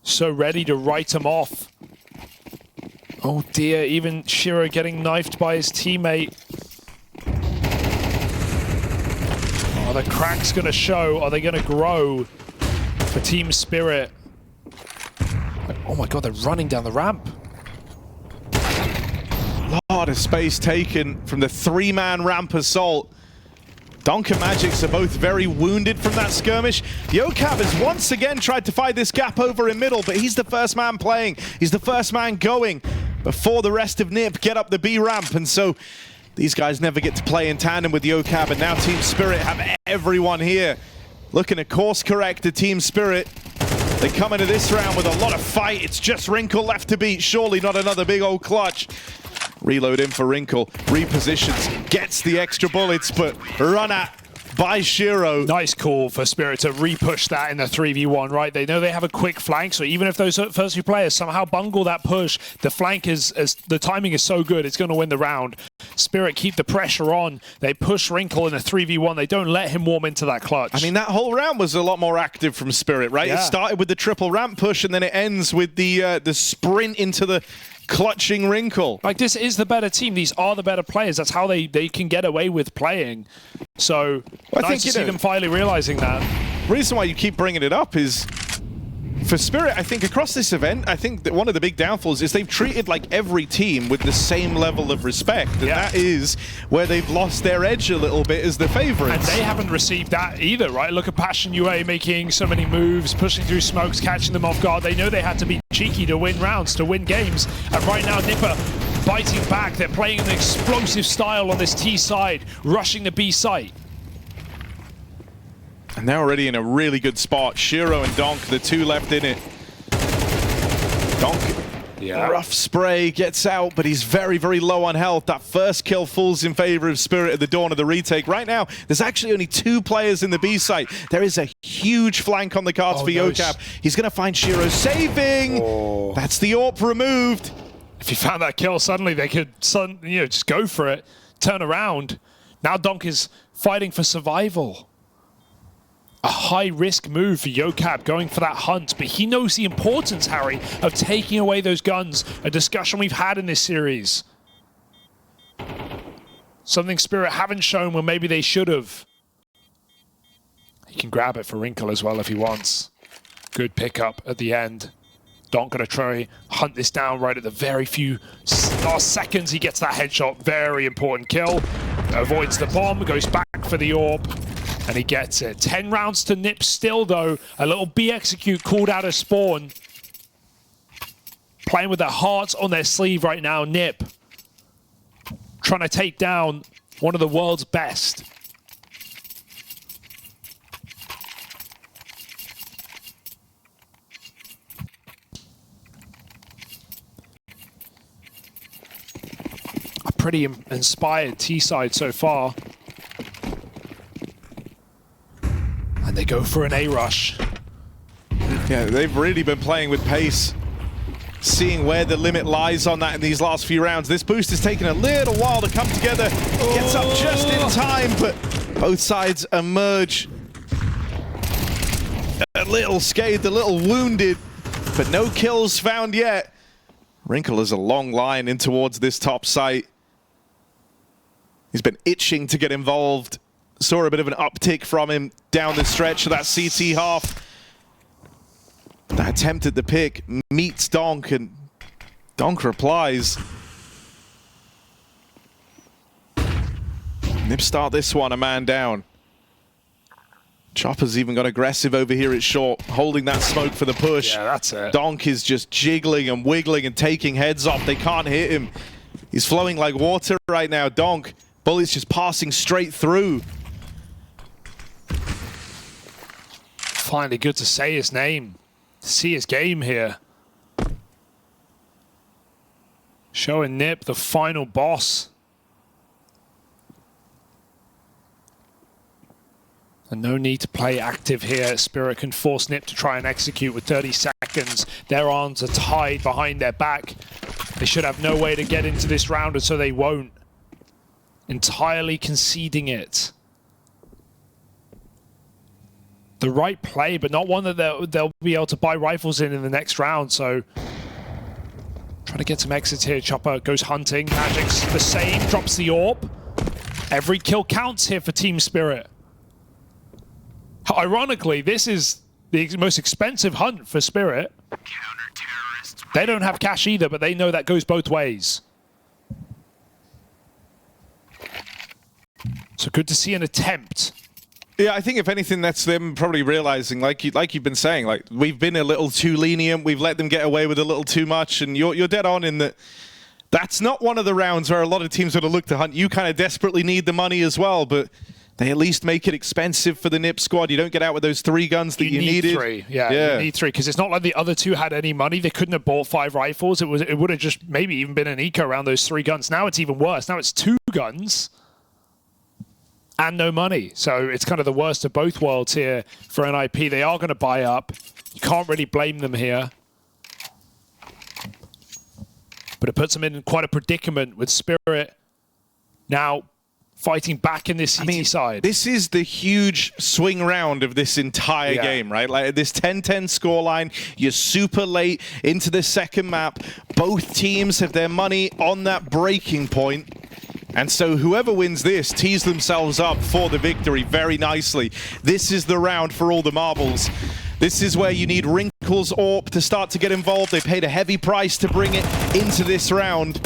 So ready to write him off. Oh dear, even Shiro getting knifed by his teammate. Are the cracks gonna show? Are they gonna grow for Team Spirit? Oh my god, they're running down the ramp. Lot of space taken from the three-man ramp assault. Donk and Magix are both very wounded from that skirmish. Yocab has once again tried to find this gap over in middle, but he's the first man playing. He's the first man going before the rest of NiP get up the B ramp. And so these guys never get to play in tandem with Yocab. And now Team Spirit have everyone here looking to course correct the Team Spirit. They come into this round with a lot of fight. It's just Wrinkle left to beat. Surely not another big old clutch. Reload in for Wrinkle, repositions, gets the extra bullets, but run at by Shiro. Nice call for Spirit to re-push that in the 3v1, right? They know they have a quick flank, so even if those first few players somehow bungle that push, the flank is, the timing is so good, it's going to win the round. Spirit keep the pressure on. They push Wrinkle in the 3v1. They don't let him warm into that clutch. I mean, that whole round was a lot more active from Spirit, right? Yeah. It started with the triple ramp push, and then it ends with the sprint into the clutching Wrinkle. Like, this is the better team. These are the better players. That's how they can get away with playing. So, well, nice to see them finally realizing that. The reason why you keep bringing it up is, for Spirit, I think across this event, I think that one of the big downfalls is they've treated like every team with the same level of respect. And that is where they've lost their edge a little bit as the favorites. And they haven't received that either, right? Look at Passion UA making so many moves, pushing through smokes, catching them off guard. They know they had to be cheeky to win rounds, to win games. And right now, NiP biting back. They're playing an explosive style on this T side, rushing the B site. And they're already in a really good spot. Shiro and Donk, the two left in it. Donk, rough spray, gets out, but he's very, very low on health. That first kill falls in favor of Spirit at the dawn of the retake. Right now, there's actually only two players in the B site. There is a huge flank on the cards for Yocab. He's going to find Shiro saving. That's the AWP removed. If he found that kill, suddenly they could just go for it, turn around. Now Donk is fighting for survival. A high-risk move for Yocab going for that hunt, but he knows the importance, Harry, of taking away those guns, a discussion we've had in this series. Something Spirit haven't shown when maybe they should have. He can grab it for Wrinkle as well if he wants. Good pickup at the end. Donk gonna try hunt this down right at the very few last seconds. He gets that headshot, very important kill. Avoids the bomb, goes back for the AWP. And he gets it. 10 rounds to NiP still, though. A little B execute called out of spawn. Playing with their hearts on their sleeve right now, NiP. Trying to take down one of the world's best. A pretty inspired T-side so far. They go for an A rush. Yeah, they've really been playing with pace, seeing where the limit lies on that in these last few rounds. This boost has taken a little while to come together. Gets up just in time, but both sides emerge a little scathed, a little wounded, but no kills found yet. Wrinkle has a long line in towards this top site. He's been itching to get involved saw a bit of an uptick from him down the stretch of that CT half. That attempt at the pick meets Donk, and Donk replies. NiP start this one, a man down. Chopper's even got aggressive over here at short, holding that smoke for the push. Yeah, that's it. Donk is just jiggling and wiggling and taking heads off. They can't hit him. He's flowing like water right now, Donk. Bullets just passing straight through. Finally good to say his name. See his game here. Showing NiP the final boss. And no need to play active here. Spirit can force NiP to try and execute with 30 seconds. Their arms are tied behind their back. They should have no way to get into this round, and so they won't. Entirely conceding it. The right play, but not one that they'll be able to buy rifles in the next round, so... Trying to get some exits here. Chopper goes hunting. Magic's the same, drops the AWP. Every kill counts here for Team Spirit. Ironically, this is the most expensive hunt for Spirit. They don't have cash either, but they know that goes both ways. So good to see an attempt. Yeah, I think if anything, that's them probably realizing, like you've been saying, like we've been a little too lenient. We've let them get away with a little too much, and you're dead on in that. That's not one of the rounds where a lot of teams would have looked to hunt. You kind of desperately need the money as well, but they at least make it expensive for the NiP squad. You don't get out with those 3 guns that you needed. Three. Yeah, you need 3, because it's not like the other 2 had any money. They couldn't have bought 5 rifles. It would have just maybe even been an eco around those 3 guns. Now it's even worse. Now it's 2 guns and no money. So it's kind of the worst of both worlds here for NiP. They are going to buy up. You can't really blame them here. But it puts them in quite a predicament with Spirit now fighting back in this CT side. This is the huge swing round of this entire game, right? Like this 10-10 scoreline, you're super late into the second map. Both teams have their money on that breaking point. And so whoever wins this tees themselves up for the victory very nicely. This is the round for all the marbles. This is where you need Wrinkles AWP to start to get involved. They paid a heavy price to bring it into this round.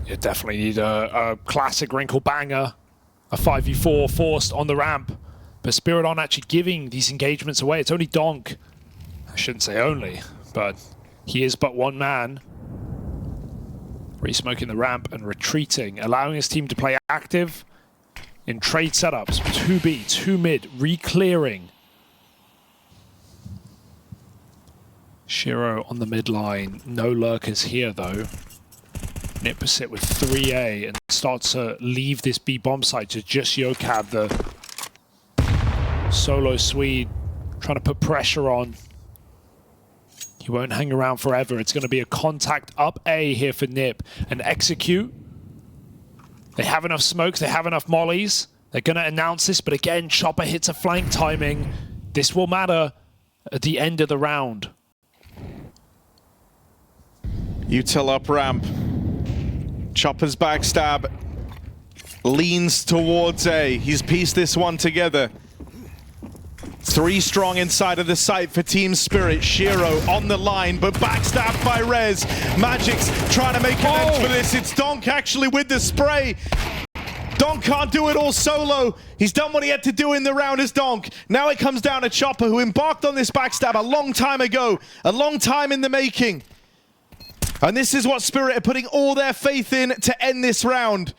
You definitely need a classic Wrinkle banger, a 5v4 forced on the ramp. But Spirit aren't actually giving these engagements away. It's only Donk. I shouldn't say only, but he is but one man. Re-smoking the ramp and retreating, allowing his team to play active in trade setups. 2B, 2 mid, re-clearing. Shiro on the mid line. No lurkers here though. NiP sit with 3A and starts to leave this B bomb site to just Yokab, the solo Swede, trying to put pressure on. He won't hang around forever. It's going to be a contact up A here for NiP and execute. They have enough smokes. They have enough mollies. They're going to announce this, but again, Chopper hits a flank timing. This will matter at the end of the round. Util up ramp. Chopper's backstab leans towards A. He's pieced this one together. 3 strong inside of the site for Team Spirit. Shiro on the line, but backstabbed by Rez. Magic's trying to make an end for this. It's Donk actually with the spray. Donk can't do it all solo. He's done what he had to do in the round as Donk. Now it comes down to Chopper, who embarked on this backstab a long time ago. A long time in the making. And this is what Spirit are putting all their faith in to end this round.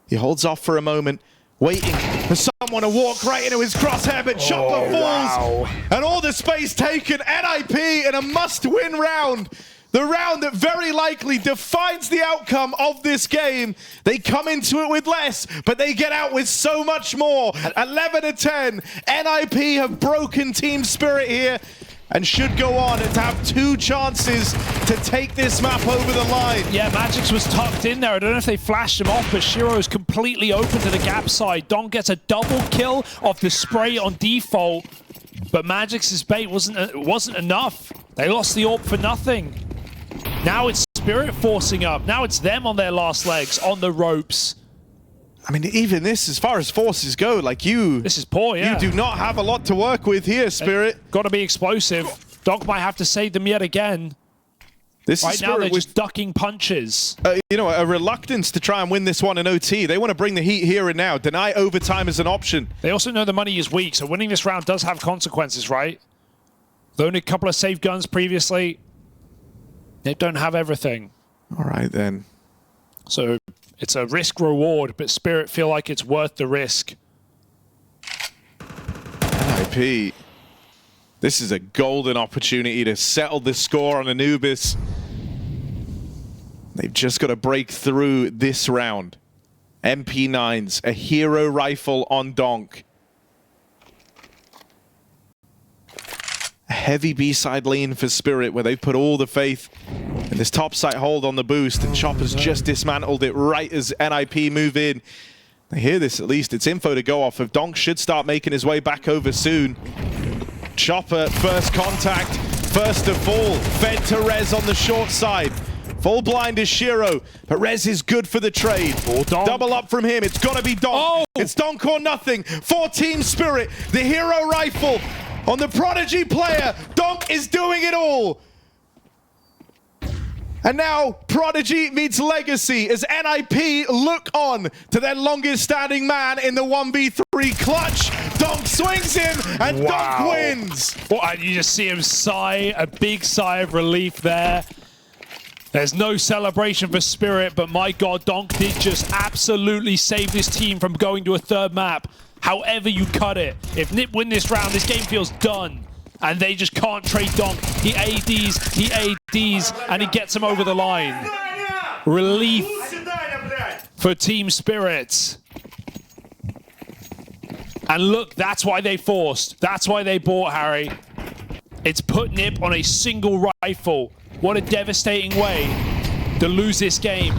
He holds off for a moment, waiting for someone to walk right into his crosshair, but Chopper falls. And all the space taken. NiP in a must-win round. The round that very likely defines the outcome of this game. They come into it with less, but they get out with so much more. 11-10. NiP have broken Team Spirit here and should go on and to have 2 chances to take this map over the line. Yeah, Magix was tucked in there. I don't know if they flashed him off, but Shiro is completely open to the gap side. Don gets a double kill off the spray on default, but Magix's bait wasn't enough. They lost the AWP for nothing. Now it's Spirit forcing up. Now it's them on their last legs, on the ropes. I mean, even this, as far as forces go, like you... This is poor, yeah. You do not have a lot to work with here, Spirit. Got to be explosive. Donk might have to save them yet again. This right Spirit now, they're just ducking punches. You know, a reluctance to try and win this one in OT. They want to bring the heat here and now. Deny overtime as an option. They also know the money is weak, so winning this round does have consequences, right? They only a couple of saved guns previously. They don't have everything. All right, then. So it's a risk-reward, but Spirit feel like it's worth the risk. NiP. This is a golden opportunity to settle the score on Anubis. They've just got to break through this round. MP9s, a hero rifle on Donk. A heavy B-side lean for Spirit where they've put all the faith in this top site hold on the boost, and Chopper's just dismantled it right as NiP move in. They hear this at least. It's info to go off of. Donk should start making his way back over soon. Chopper, first contact, first to fall. Fed to Rez on the short side. Full blind is Shiro, but Rez is good for the trade. Double up from him. It's got to be Donk. Oh. It's Donk or nothing. For Team Spirit, the hero rifle on the Prodigy player. Donk is doing it all. And now Prodigy meets Legacy as NiP look on to their longest standing man in the 1v3 clutch. Donk swings in and Donk wins. Well, and you just see him sigh, a big sigh of relief there. There's no celebration for Spirit, but my God, Donk did just absolutely save this team from going to a third map. However you cut it. If NiP win this round, this game feels done. And they just can't trade Donk. He ADs, and he gets him over the line. Relief for Team Spirit. And look, that's why they forced. That's why they bought, Harry. It's put NiP on a single rifle. What a devastating way to lose this game.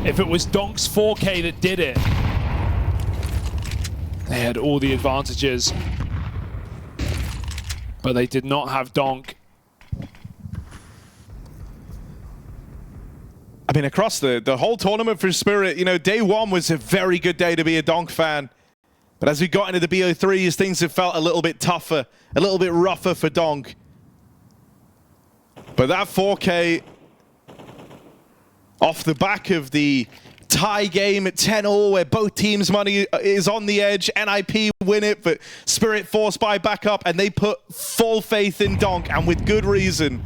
If it was Donk's 4K that did it, they had all the advantages. But they did not have Donk. I mean, across the whole tournament for Spirit, you know, day one was a very good day to be a Donk fan. But as we got into the BO3s, things have felt a little bit tougher, a little bit rougher for Donk. But that 4K off the back of the tie game at 10-all where both teams' money is on the edge. NiP win it, but Spirit forced by backup, and they put full faith in Donk, and with good reason.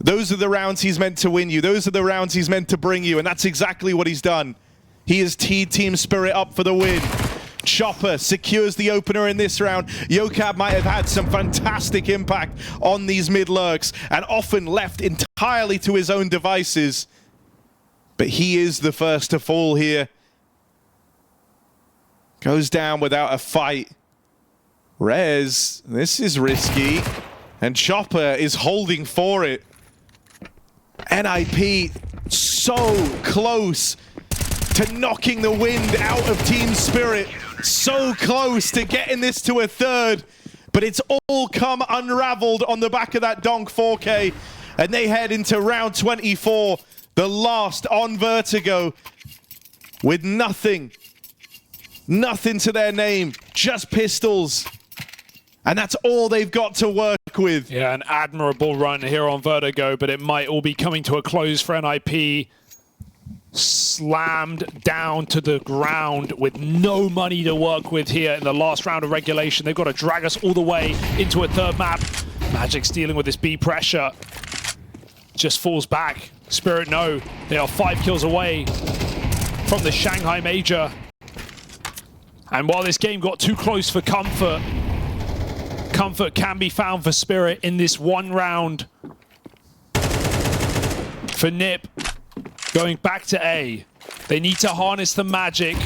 Those are the rounds he's meant to win you. Those are the rounds he's meant to bring you, and that's exactly what he's done. He has teed Team Spirit up for the win. Chopper secures the opener in this round. Yokab might have had some fantastic impact on these mid-lurks and often left entirely to his own devices. But he is the first to fall here. Goes down without a fight. Rez, this is risky. And Chopper is holding for it. NiP so close to knocking the wind out of Team Spirit. So close to getting this to a third. But it's all come unraveled on the back of that Donk 4K. And they head into round 24. The last on Vertigo. With nothing to their name. Just pistols. And that's all they've got to work with. Yeah, an admirable run here on Vertigo, but it might all be coming to a close for NiP. Slammed down to the ground with no money to work with here in the last round of regulation. They've got to drag us all the way into a third map. Magic's dealing with this B pressure. Just falls back. Spirit no. They are 5 kills away from the Shanghai Major. And while this game got too close for comfort, comfort can be found for Spirit in this one round. For NiP, going back to A. They need to harness the magic,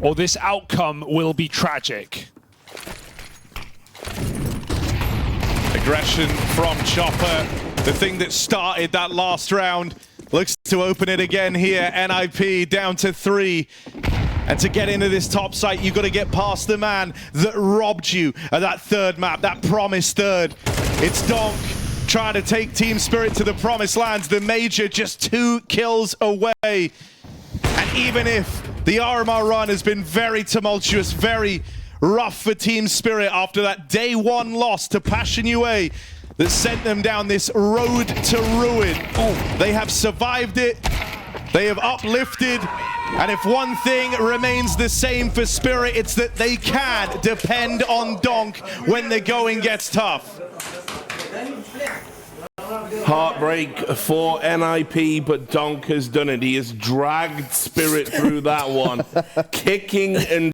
or this outcome will be tragic. Aggression from Chopper. The thing that started that last round looks to open it again here. NiP down to 3. And to get into this top site, you've got to get past the man that robbed you at that third map, that promised third. It's Donk. trying to take Team Spirit to the promised lands. The Major just 2 kills away. And even if the RMR run has been very tumultuous, very rough for Team Spirit after that day 1 loss to Passion UA that sent them down this road to ruin, they have survived it. They have uplifted. And if one thing remains the same for Spirit, it's that they can depend on Donk when the going gets tough. Heartbreak for NiP, but Donk has done it. He has dragged Spirit through that one, kicking and